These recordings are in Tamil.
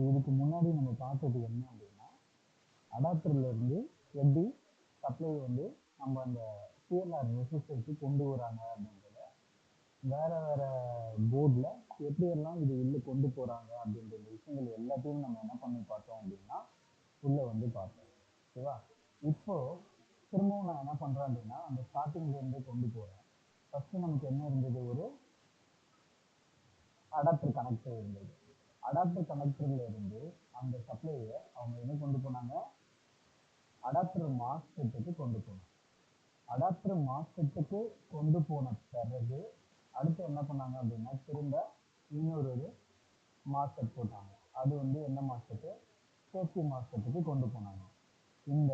இதுக்கு முன்னாடி நம்ம பார்த்தது என்ன அப்படின்னா, அடாப்டர்லேருந்து எப்படி சப்ளை வந்து நம்ம அந்த சிஎல்ஆர் ரெசிஸ்டருக்கு கொண்டு வராங்க அப்படின்றத, வேற வேற போர்டில் எப்படியெல்லாம் இது உள்ளே கொண்டு போகிறாங்க அப்படின்ற விஷயங்கள் எல்லாத்தையும் நம்ம என்ன பண்ணி பார்த்தோம் அப்படின்னா உள்ளே வந்து பார்த்தோம். ஓகேவா? இப்போ திரும்பவும் நான் என்ன பண்ணுறேன் அப்படின்னா அந்த ஸ்டார்டிங்லேருந்து கொண்டு போகிறேன். ஃபஸ்ட்டு நமக்கு என்ன இருந்தது, ஒரு அடாப்டர் கனெக்டர் இருந்தது. அடாப்டர் கனெக்டர்ல இருந்து அந்த சப்ளையை அவங்க என்ன கொண்டு போனாங்க, அடாப்டர் மாஸ்ஃபெட்டுக்கு கொண்டு போனாங்க. அடாப்டர் மாஸ்ஃபெட்டுக்கு கொண்டு போன பிறகு அடுத்து என்ன பண்ணாங்க அப்படின்னா திரும்ப இன்னொரு மாஸ்ஃபெட் போட்டாங்க. அது வந்து என்ன மாஸ்ஃபெட்டு, சேஃப்டி மாஸ்ஃபெட்டுக்கு கொண்டு போனாங்க. இந்த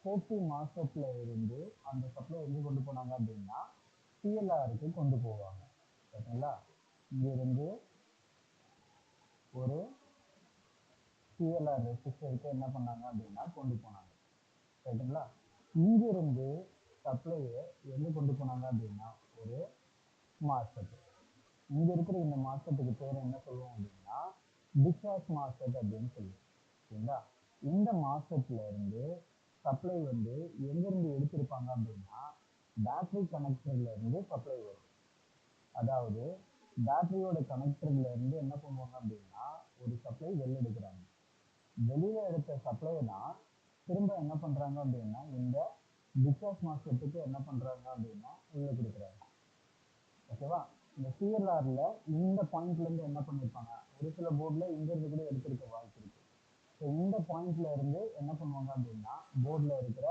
சேஃப்டி மாஸ்ஃபெட்ல இருந்து அந்த சப்ளை எங்கே கொண்டு போனாங்க அப்படின்னா சிஎல்ஆருக்கு கொண்டு போவாங்க. ஓகேங்களா? இங்கிருந்து ஒரு சிஎல்ஆர் ரெசிஸ்டருக்கு என்ன பண்ணாங்க அப்படின்னா கொண்டு போனாங்க. ரைட்டுங்களா? இங்கிருந்து சப்ளையை எங்கே கொண்டு போனாங்க அப்படின்னா ஒரு மாஸ்ஃபெட். இங்கே இருக்கிற இந்த மாஸ்ஃபெட்டுக்கு பேர் என்ன சொல்லுவோம் அப்படின்னா டிஸ்சார்ஜ் மாஸ்ஃபெட் அப்படின்னு சொல்லுவோம். சரிங்களா? இந்த மாஸ்ஃபெட்ல இருந்து சப்ளை வந்து எங்கேருந்து எடுத்திருப்பாங்க அப்படின்னா பேட்டரி கனெக்டர்ல இருந்து சப்ளை வரும். அதாவது பேட்டரியோட கனெக்டர்ல இருந்து என்ன பண்ணுவாங்க அப்படின்னா ஒரு சப்ளை வெளில எடுக்கிறாங்க. வெளியில எடுத்த சப்ளை தான் திரும்ப என்ன பண்றாங்க அப்படின்னா இந்த டிஸ்சார்ஜ் மாஸ்ஃபெட்டுக்கு என்ன பண்றாங்க அப்படின்னா உள்ள கொடுக்குறாங்க. ஓகேவா? இந்த சிஎல்ஆர்ல இந்த பாயிண்ட்ல இருந்து என்ன பண்ணிருப்பாங்க, ஒரு சில போர்டில் இங்க இருந்து கூட எடுத்திருக்க வாய்ப்பு இருக்கு. ஸோ இந்த பாயிண்ட்ல இருந்து என்ன பண்ணுவாங்க அப்படின்னா போர்டில் இருக்கிற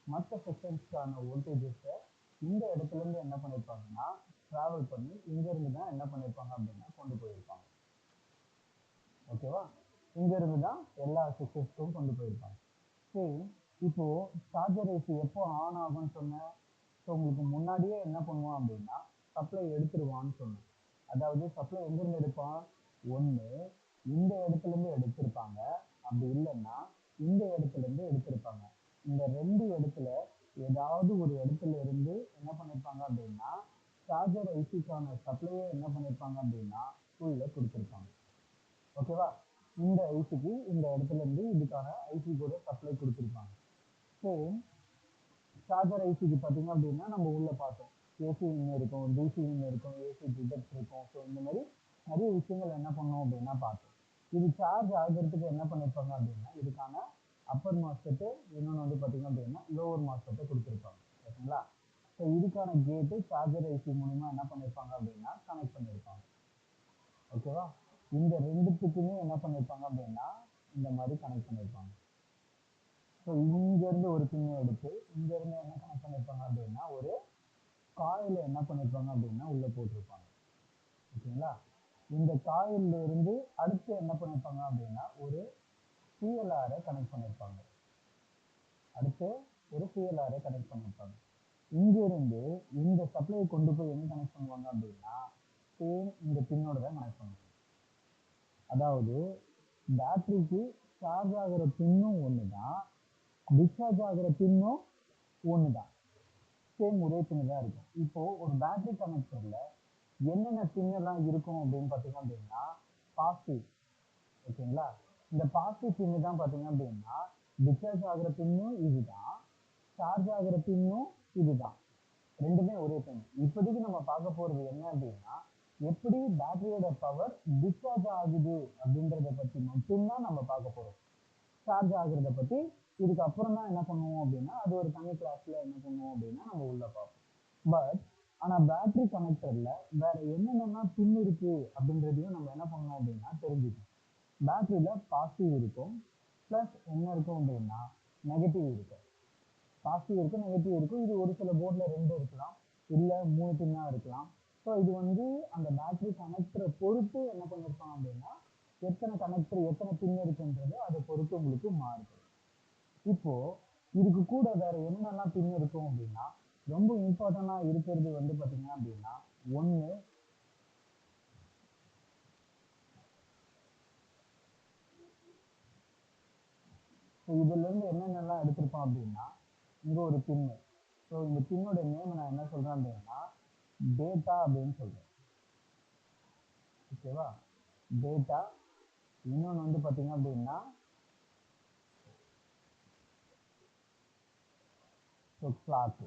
மற்ற செக்ஷன்ஸ்க்கான வோல்டேஜஸை இந்த இடத்துல இருந்து என்ன பண்ணிருப்பாங்கன்னா டிராவல் பண்ணி இங்க இருந்து தான் என்ன பண்ணிருப்பாங்க அப்படின்னா கொண்டு போயிருப்பாங்க. ஓகேவா? இங்க இருந்து தான் எல்லா செக்ஷன்ஸ்க்கும் கொண்டு போயிருப்பாங்க. சரி, இப்போ சார்ஜர் ஏசி எப்போ ஆன் ஆகும்னு சொன்னேன். ஸோ உங்களுக்கு முன்னாடியே என்ன பண்ணுவான் அப்படின்னா சப்ளை எடுத்துருவான்னு சொன்னேன். அதாவது சப்ளை எங்கிருந்து எடுப்பான், ஒன்று இந்த இடத்துல இருந்து எடுத்திருப்பாங்க, அப்படி இல்லைன்னா இந்த இடத்துல இருந்து எடுத்திருப்பாங்க. இந்த ரெண்டு இடத்துல ஏதாவது ஒரு இடத்துல இருந்து என்ன பண்ணிருப்பாங்க அப்படின்னா சார்ஜர் ஐசிக்கான சப்ளையை என்ன பண்ணிருப்பாங்க அப்படின்னா உள்ள கொடுத்துருப்பாங்க. ஓகேவா? இந்த ஐசிக்கு இந்த இடத்துல இருந்து இதுக்கான ஐசி கூட சப்ளை கொடுத்துருப்பாங்க. ஸோ சார்ஜர் ஐசிக்கு பார்த்தீங்க அப்படின்னா நம்ம உள்ள பார்த்தோம், ஏசி இன்னும் இருக்கும், டிசி இன்னும் இருக்கும், ஏசி டிடெக்ட் இருக்கும். ஸோ இந்த மாதிரி நிறைய விஷயங்கள் என்ன பண்ணோம் அப்படின்னா பார்த்தோம். இது சார்ஜ் ஆகிறதுக்கு என்ன பண்ணியிருப்பாங்க அப்படின்னா இதுக்கான அப்பர் மாஸ்ஃபெட்டு, இன்னொன்று வந்து பார்த்தீங்க அப்படின்னா லோவர் மாஸ்ஃபெட்டை கொடுத்துருப்பாங்க. ஓகேங்களா? ஸோ இதுக்கான கேட்டு சார்ஜர் ஐசி மூலிமா என்ன பண்ணியிருப்பாங்க அப்படின்னா கனெக்ட் பண்ணியிருப்பாங்க. ஓகேவா? இந்த ரெண்டுத்துக்குமே என்ன பண்ணியிருப்பாங்க அப்படின்னா இந்த மாதிரி கனெக்ட் பண்ணியிருப்பாங்க. ஸோ இங்கேருந்து ஒரு பின்னை எடுத்து இங்கேருந்து என்ன கனெக்ட் பண்ணியிருப்பாங்க அப்படின்னா ஒரு காயில் என்ன பண்ணியிருப்பாங்க அப்படின்னா உள்ளே போட்டிருப்பாங்க. ஓகேங்களா? இந்த காயில்ல இருந்து அடுத்து என்ன பண்ணியிருப்பாங்க அப்படின்னா ஒரு சிஎல்ஆரை கனெக்ட் பண்ணியிருப்பாங்க. அடுத்து ஒரு சிஎல்ஆரை கனெக்ட் பண்ணியிருப்பாங்க. இங்கிருந்து இந்த சப்ளையை கொண்டு போய் எங்க கனெக்ட் பண்ணுவாங்க அப்படின்னா சேம் இந்த பின்னோட தான் கனெக்ட் பண்ணுவாங்க. அதாவது பேட்டரிக்கு சார்ஜ் ஆகிற பின்னும் ஒன்று தான், டிஸ்சார்ஜ் ஆகிற பின்னும் ஒன்று தான், சேம் ஒரே பின்னு தான் இருக்கும். இப்போ ஒரு பேட்டரி கனெக்டர்ல என்னென்ன பின்னெல்லாம் இருக்கும் அப்படின்னு பார்த்தீங்க அப்படின்னா பாசிட்டிவ். ஓகேங்களா? இந்த பாசிட்டிவ் பின்னு தான் பார்த்தீங்க அப்படின்னா டிஸ்சார்ஜ் ஆகிற பின்னும் இதுதான், சார்ஜ் ஆகிற பின்னும் இதுதான், ரெண்டுமே ஒரே பின். இப்போதைக்கு நம்ம பார்க்க போறது என்ன அப்படின்னா எப்படி பேட்டரியோட பவர் டிஸ்சார்ஜ் ஆகுது அப்படின்றத பத்தி மட்டும்தான் நம்ம பார்க்க போறோம். சார்ஜ் ஆகுறத பத்தி இதுக்கு அப்புறம் தான் என்ன பண்ணுவோம் அப்படின்னா அது ஒரு தனி கிளாஸ்ல என்ன பண்ணுவோம் அப்படின்னா நம்ம உள்ள பார்ப்போம். பட் ஆனா பேட்டரி கனெக்டர்ல வேற என்னென்னலாம் பின் இருக்கு அப்படின்றதையும் நம்ம என்ன பண்ணோம் அப்படின்னா தெரிஞ்சுக்கணும். பேட்டரியில பாசிட்டிவ் இருக்கும், பிளஸ் என்ன இருக்கும் அப்படின்னா நெகட்டிவ் இருக்கும். பாசிட்டிவ் இருக்கும், நெகட்டிவ் இருக்கும். இது ஒரு சில போர்டில் 2 இருக்கலாம், இல்லை 3 பின்னா இருக்கலாம். ஸோ இது வந்து அந்த பேட்டரி கனெக்டரை பொறுத்து என்ன பண்ணியிருப்பாங்க அப்படின்னா எத்தனை கனெக்டர் எத்தனை பின் இருக்குன்றது அதை பொறுத்து உங்களுக்கு மாறுது. இப்போ இதுக்கு கூட வேற என்னென்னலாம் பின் இருக்கும் அப்படின்னா ரொம்ப இம்பார்ட்டண்டா இருக்கிறது வந்து பார்த்தீங்கன்னா அப்படின்னா ஒன்று இதுல இருந்து என்னென்னலாம் எடுத்திருப்போம் அப்படின்னா இங்க ஒரு பின்னு. ஸோ இந்த பின்னோட நேம் நான் என்ன சொல்றேன் அப்படின்னா டேட்டா அப்படின்னு சொல்றேன். ஓகேவா? டேட்டா இன்னொன்று வந்து பார்த்தீங்க அப்படின்னா கிளாக்கு.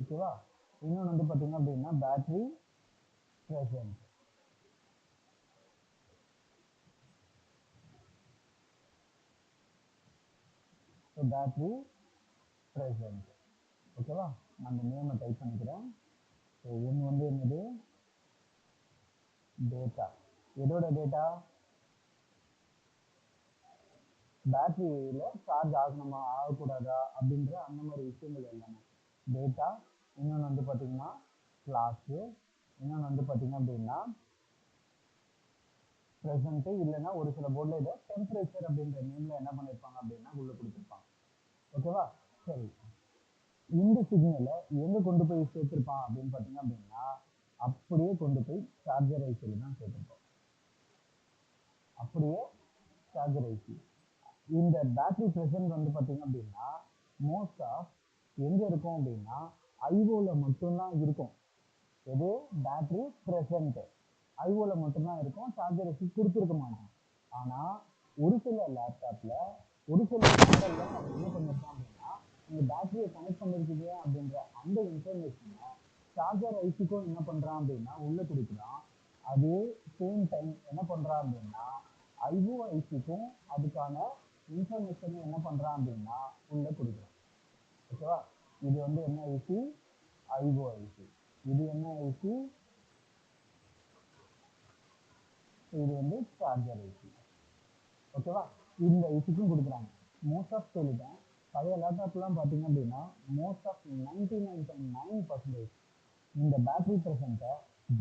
ஓகேவா? இன்னொன்று வந்து பார்த்தீங்க அப்படின்னா battery present. So battery present. ஓகேவா? நான் அந்த நேமை டைப் பண்ணிக்கிறேன். ஸோ ஒன்று வந்து என்னது, டேட்டா. எதோட டேட்டா? பேட்டரியில் சார்ஜ் ஆகணுமா ஆகக்கூடாதா அப்படின்ற அந்த மாதிரி விஷயங்கள் எல்லாமே டேட்டா. இன்னொன்று வந்து பார்த்தீங்கன்னா கிளாஸு. இன்னொன்று வந்து பார்த்தீங்க அப்படின்னா ப்ரெசண்ட்டு. இல்லைன்னா ஒரு சில போர்டில் இதை டெம்பரேச்சர் அப்படின்ற நேமில் என்ன பண்ணியிருப்பாங்க அப்படின்னா உள்ளே கொடுத்துருப்பாங்க. ஓகேவா? சரி, இந்த சிக்னலை எங்கே கொண்டு போய் சேர்த்துருப்பான் அப்படின்னு பார்த்தீங்க அப்படின்னா அப்படியே கொண்டு போய் சார்ஜர் ஐசியில் தான் சேர்த்துருப்போம். அப்படியே சார்ஜர் ஐசி. இந்த பேட்டரி ப்ரெசன்ட் வந்து பார்த்தீங்க அப்படின்னா மோஸ்ட் ஆஃப் எங்கே இருக்கும் அப்படின்னா ஐஓவில் மட்டும்தான் இருக்கும். எது? பேட்டரி ப்ரெசன்ட் ஐஓவில் மட்டும்தான் இருக்கும். சார்ஜர் ஐசி கொடுத்துருக்க மாட்டோம். ஆனால் ஒரு சில லேப்டாப்பில் ஒரு சில மாடலில் அவன் என்ன பண்ணியிருக்கான் அப்படின்னா நீங்கள் பேட்டரியை கனெக்ட் பண்ணியிருக்கீங்க அப்படின்ற அந்த இன்ஃபர்மேஷனை சார்ஜர் ஐசிக்கும் என்ன பண்ணுறான் அப்படின்னா உள்ளே கொடுக்குறான். அதே சேம் டைம் என்ன பண்ணுறான் அப்படின்னா ஐஓ ஐசிக்கும் அதுக்கான இன்ஃபர்மேஷனை என்ன பண்ணுறான் அப்படின்னா உள்ளே கொடுக்குறான். ஓகேவா? இது வந்து என்ன ஐசி? IO IC. இது என்ன ஐசி? இது வந்து சார்ஜர் ஐசி. ஓகேவா? இந்த ஐசிக்கும் கொடுக்குறாங்க. மோஸ்ட் ஆஃப் சொல்லிட்டேன். பழைய லேப்டாப்லாம் பார்த்தீங்க அப்படின்னா மோஸ்ட் ஆஃப் 99.9% இந்த பேட்டரி ப்ரெசண்ட்டை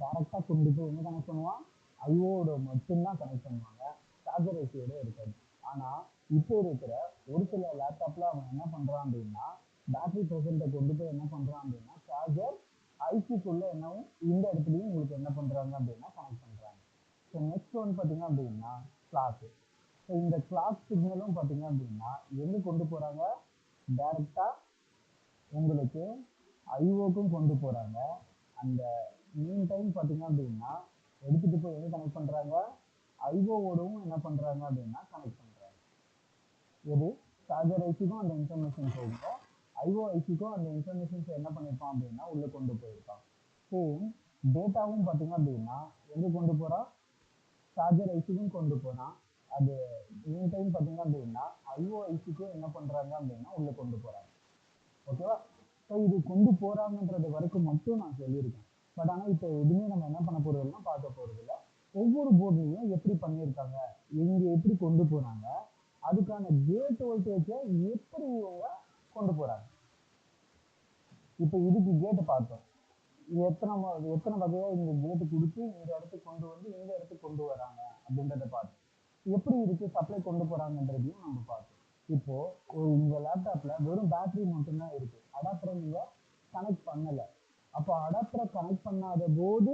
டேரெக்டாக கொண்டு போய் எங்கே கனெக்ட் பண்ணுவான்? ஐஓட மட்டும்தான் கனெக்ட் பண்ணுவாங்க. சார்ஜர் ஐசியோட இருக்காது. ஆனால் இப்போ இருக்கிற ஒரு சில லேப்டாப்பில் அவன் என்ன பண்ணுறான் அப்படின்னா பேட்டரி ப்ரெசண்ட்டை கொண்டு போய் என்ன பண்ணுறான் அப்படின்னா சார்ஜர் ஐசிக்குள்ளே என்னவும் இந்த இடத்துலையும் உங்களுக்கு என்ன பண்ணுறாங்க அப்படின்னா கனெக்ட் பண்ணுறாங்க. ஸோ நெக்ஸ்ட் ஒன் பார்த்தீங்க அப்படின்னா கிளாக்கு. ஸோ இந்த கிளாக் சிக்னலும் பார்த்தீங்க அப்படின்னா எங்கே கொண்டு போகிறாங்க? டைரெக்டாக உங்களுக்கு ஐஓக்கும் கொண்டு போகிறாங்க. அந்த மீன் டைம் பார்த்தீங்க அப்படின்னா எடுத்துகிட்டு போய் எங்கே கனெக்ட் பண்ணுறாங்க? ஐஓவோடவும் என்ன பண்ணுறாங்க அப்படின்னா கனெக்ட் பண்ணுறாங்க. எது? சார்ஜர் ஐசிக்கும் அந்த இன்ஃபர்மேஷன் போகுங்க, ஐஓ ஐசிக்கும் அந்த இன்ஃபர்மேஷன்ஸ் என்ன பண்ணியிருப்பான் அப்படின்னா உள்ளே கொண்டு போயிருப்பான். சேம் டேட்டாவும் பார்த்தீங்க அப்படின்னா எங்கே கொண்டு போகிறான்? சார்ஜர் ஐசிக்கும் கொண்டு போகிறான். அது மீன் டைம் பார்த்தீங்க அப்படின்னா ஐஓ ஐசிக்கும் என்ன பண்ணுறாங்க அப்படின்னா உள்ளே கொண்டு போகிறாங்க. ஓகேவா? ஸோ இது கொண்டு போகிறாங்கன்றது வரைக்கும் மட்டும் நான் சொல்லியிருக்கேன். பட் ஆனால் இப்போ எதுவுமே நம்ம என்ன பண்ண போகிறதில்ல, பார்க்க போகிறதில்ல. ஒவ்வொரு போர்ட்லையும் எப்படி பண்ணியிருக்காங்க, இங்கே எப்படி கொண்டு போகிறாங்க, அதுக்கான கேட் வோல்டேஜை எப்படி இவங்க கொண்டு போகிறாங்க. இப்போ இதுக்கு கேட்டு பார்த்தோம். எத்தனை எத்தனை வகையாக இந்த கேட்டு கொடுத்து இந்த இடத்துக்கு கொண்டு வந்து இந்த இடத்துக்கு கொண்டு வராங்க அப்படின்றத பார்த்தோம். எப்படி இதுக்கு சப்ளை கொண்டு போகிறாங்கன்றதையும் நம்ம பார்த்தோம். இப்போ உங்க லேப்டாப்ல வெறும் பேட்டரி மட்டும்தான் இருக்கு, அடாப்டரை நீங்க கனெக்ட் பண்ணல. அப்போ அடாப்டரை கனெக்ட் பண்ணாத போது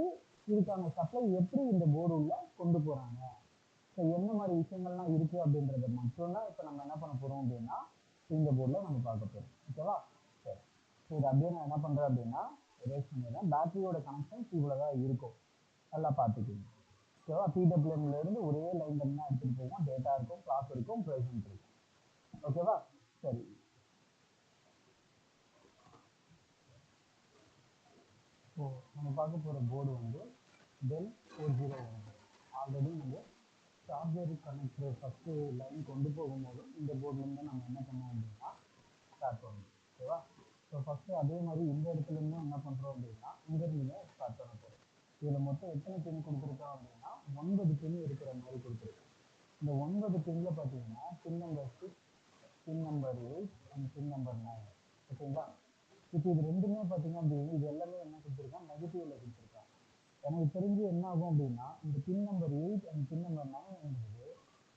இதுக்கான சப்ளை எப்படி இந்த போர்டு உள்ள கொண்டு போறாங்க, ஸோ என்ன மாதிரி விஷயங்கள்லாம் இருக்கு அப்படின்றத மட்டும்தான் இப்போ நம்ம என்ன பண்ண போறோம் அப்படின்னா இந்த போர்டில் நம்ம பார்க்க போறோம். ஓகேவா? சரி, ஸோ இது அப்படியே நான் என்ன பண்றேன் அப்படின்னா ரேஸ் பண்ணிடுறேன். பேட்டரியோட கனெக்ஷன்ஸ் இவ்வளோதான் இருக்கும், நல்லா பார்த்துக்கோங்க. ஓகேவா? பிடபிள்யூஎம்ல இருந்து ஒரே லைன்ல தான் எடுத்துட்டு போவோம். டேட்டா இருக்கும், கிளாக் இருக்கும், ப்ரெசென்ட் இருக்கும். ஓகேவா? சரி, ஸோ நம்ம பார்க்க போகிற போர்டு வந்து டெல் 401. ஆல்ரெடி வந்து சார்ஜர் கனெக்டர் ஃபஸ்ட்டு லைன் கொண்டு போகும்போது இந்த போர்ட்லேருந்து நம்ம என்ன பண்ணோம் அப்படின்னா ஸ்டார்ட் பண்ணணும். ஓகேவா? ஸோ ஃபஸ்ட்டு அதே மாதிரி இந்த இடத்துலேருந்து என்ன பண்ணுறோம் அப்படின்னா இங்கேருந்து ஸ்டார்ட் பண்ண போகிறோம். இதில் மொத்தம் எத்தனை பின் கொடுத்துருக்கோம் அப்படின்னா 9 பின் இருக்கிற மாதிரி கொடுத்துருக்கோம். இந்த 9 பின்னில் பார்த்தீங்கன்னா pin number 6, pin number 8 and pin number 9. ஓகேங்களா? இப்போ இது ரெண்டுமே பார்த்தீங்க அப்படின்னா இது எல்லாமே என்ன கொடுத்துருக்கான்? நெகட்டிவில் கொடுத்துருக்கான். எனக்கு தெரிஞ்சு என்ன ஆகும் அப்படின்னா இந்த பின் நம்பர் 8 அண்ட் பின் நம்பர் 9 என்பது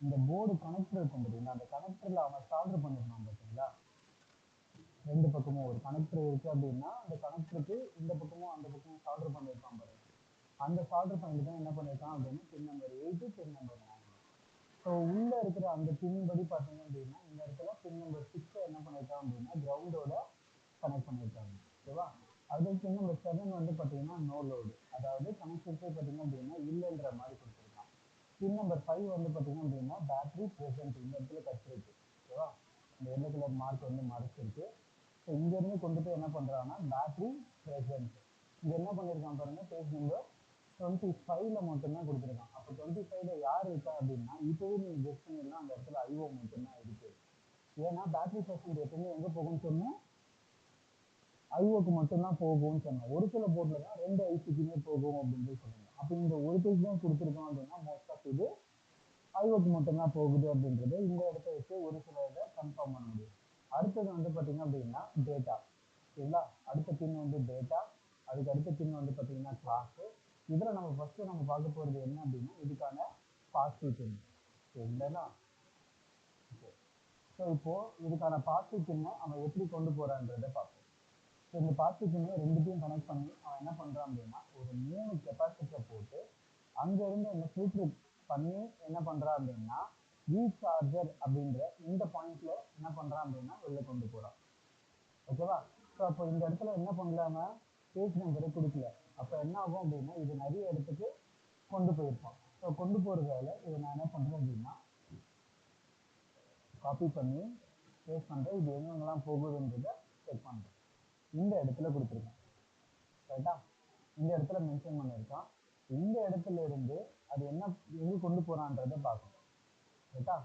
இந்த போர்டு கனெக்டர் இருக்கும் பார்த்தீங்களா, அந்த கனெக்டரில் அவன் சால்டர் பண்ணிருக்கான் பார்த்தீங்களா. ரெண்டு பக்கமும் ஒரு கனெக்டர் இருக்கு அப்படின்னா அந்த கனெக்டருக்கு இந்த பக்கமும் அந்த பக்கமும் சால்டர் பண்ணியிருக்கான் பாருங்க. அந்த சால்டர் பண்ணிட்டு தான் என்ன பண்ணியிருக்கான் அப்படின்னா பின் நம்பர் 8, பின் நம்பர் 9. ஸோ உள்ள இருக்கிற அந்த பின் படி பார்த்தீங்க அப்படின்னா இந்த இடத்துல பின் நம்பர் 6 என்ன பண்ணியிருக்கான் அப்படின்னா கிரவுண்டோட கனெக்ட் பண்ணியிருக்காங்க. ஓகேவா? அது பின் நம்பர் 7 வந்து பார்த்தீங்கன்னா நோ லோடு, அதாவது கனெக்ஷன்ஸே பார்த்தீங்க அப்படின்னா இல்லைன்ற மாதிரி கொடுத்துருக்கான். பின் நம்பர் 5 வந்து பார்த்தீங்க அப்படின்னா பேட்டரி ப்ரெசென்ட் இந்த இடத்துல கட் இருக்கு. ஓகேவா? இந்த எல்லோ கலர் மார்க் வந்து மறைச்சிருக்கு. ஸோ இங்கேருந்து கொண்டு போய் என்ன பண்ணுறாங்கன்னா பேட்டரி ப்ரெசென்ட் இங்கே என்ன பண்ணியிருக்கான் பாருங்க, பேஜ் நம்பர் 25ல மட்டும்தான் கொடுத்துருக்கான். அப்போ 25ல யார் இருக்கா அப்படின்னா இப்போவே நீங்கள் கெஸ்ட் பண்ணிடலாம், அந்த இடத்துல ஐஓ மட்டும்தான் இருக்கு. ஏன்னா பேட்டரி ப்ரெசென்ட் எப்பவுமே எங்கே போகும்னு சொன்னோம், ஐஓக்கு மட்டும்தான் போகும்னு சொன்னோம். ஒரு சில போர்டில் தான் 2 ஐசிக்குமே போகும் அப்படின்னு சொன்னாங்க. அப்போ இந்த ஒரு பேஜ் தான் கொடுத்துருக்கோம் அப்படின்னா மோஸ்ட் ஆஃப் இது ஐஓக்கு மட்டும்தான் போகுது அப்படின்றது இந்த இடத்த வச்சு ஒரு சில இதை கன்ஃபார்ம் பண்ண முடியும். அடுத்தது வந்து பார்த்தீங்க அப்படின்னா டேட்டா. சரிங்களா? அடுத்த பின் வந்து டேட்டா, அதுக்கு அடுத்த பின் வந்து பார்த்தீங்கன்னா கிளாஸு. இதில் நம்ம ஃபஸ்ட்டு நம்ம பார்க்க போகிறது என்ன அப்படின்னா இதுக்கான பாசிட்டிவ் பின். சரிங்களா? ஸோ இப்போது இதுக்கான பாசிட்டிவ் பின்னை அவன் எப்படி கொண்டு போகிறான்றதை பார்ப்போம். ஸோ இந்த பாசிட்டிவ் பின்னை ரெண்டுத்தையும் கனெக்ட் பண்ணி அவன் என்ன பண்ணுறான் அப்படின்னா ஒரு 3 கெப்பாசிட்டரை போட்டு அங்கேருந்து அந்த ஃபில்ட்ரு பண்ணி என்ன பண்ணுறான் அப்படின்னா ரீசார்ஜர் அப்படின்ற இந்த பாயிண்ட்ல என்ன பண்ணுறான் அப்படின்னா வெளில கொண்டு போகிறான். ஓகேவா? ஸோ அப்போ இந்த இடத்துல என்ன பண்ணலாம பேஜ் நம்பரை கொடுக்கல. அப்போ என்ன ஆகும் அப்படின்னா இது நிறைய இடத்துக்கு கொண்டு போயிருப்பான். ஸோ கொண்டு போகிறதால இதை நான் என்ன பண்ணுறேன் அப்படின்னா காப்பி பண்ணி பேஸ்ட் பண்ணுறேன். இது எங்கெங்கெல்லாம் போகுதுன்றதை செக் பண்ணுறேன். இந்த இடத்துல கொடுத்துருக்கேன். ரைட்டா? இந்த இடத்துல மென்ஷன் பண்ணியிருக்கான். இந்த இடத்துல இருந்து அது என்ன எங்கே கொண்டு போகிறான்றதை பார்க்கணும். ரைட்டா?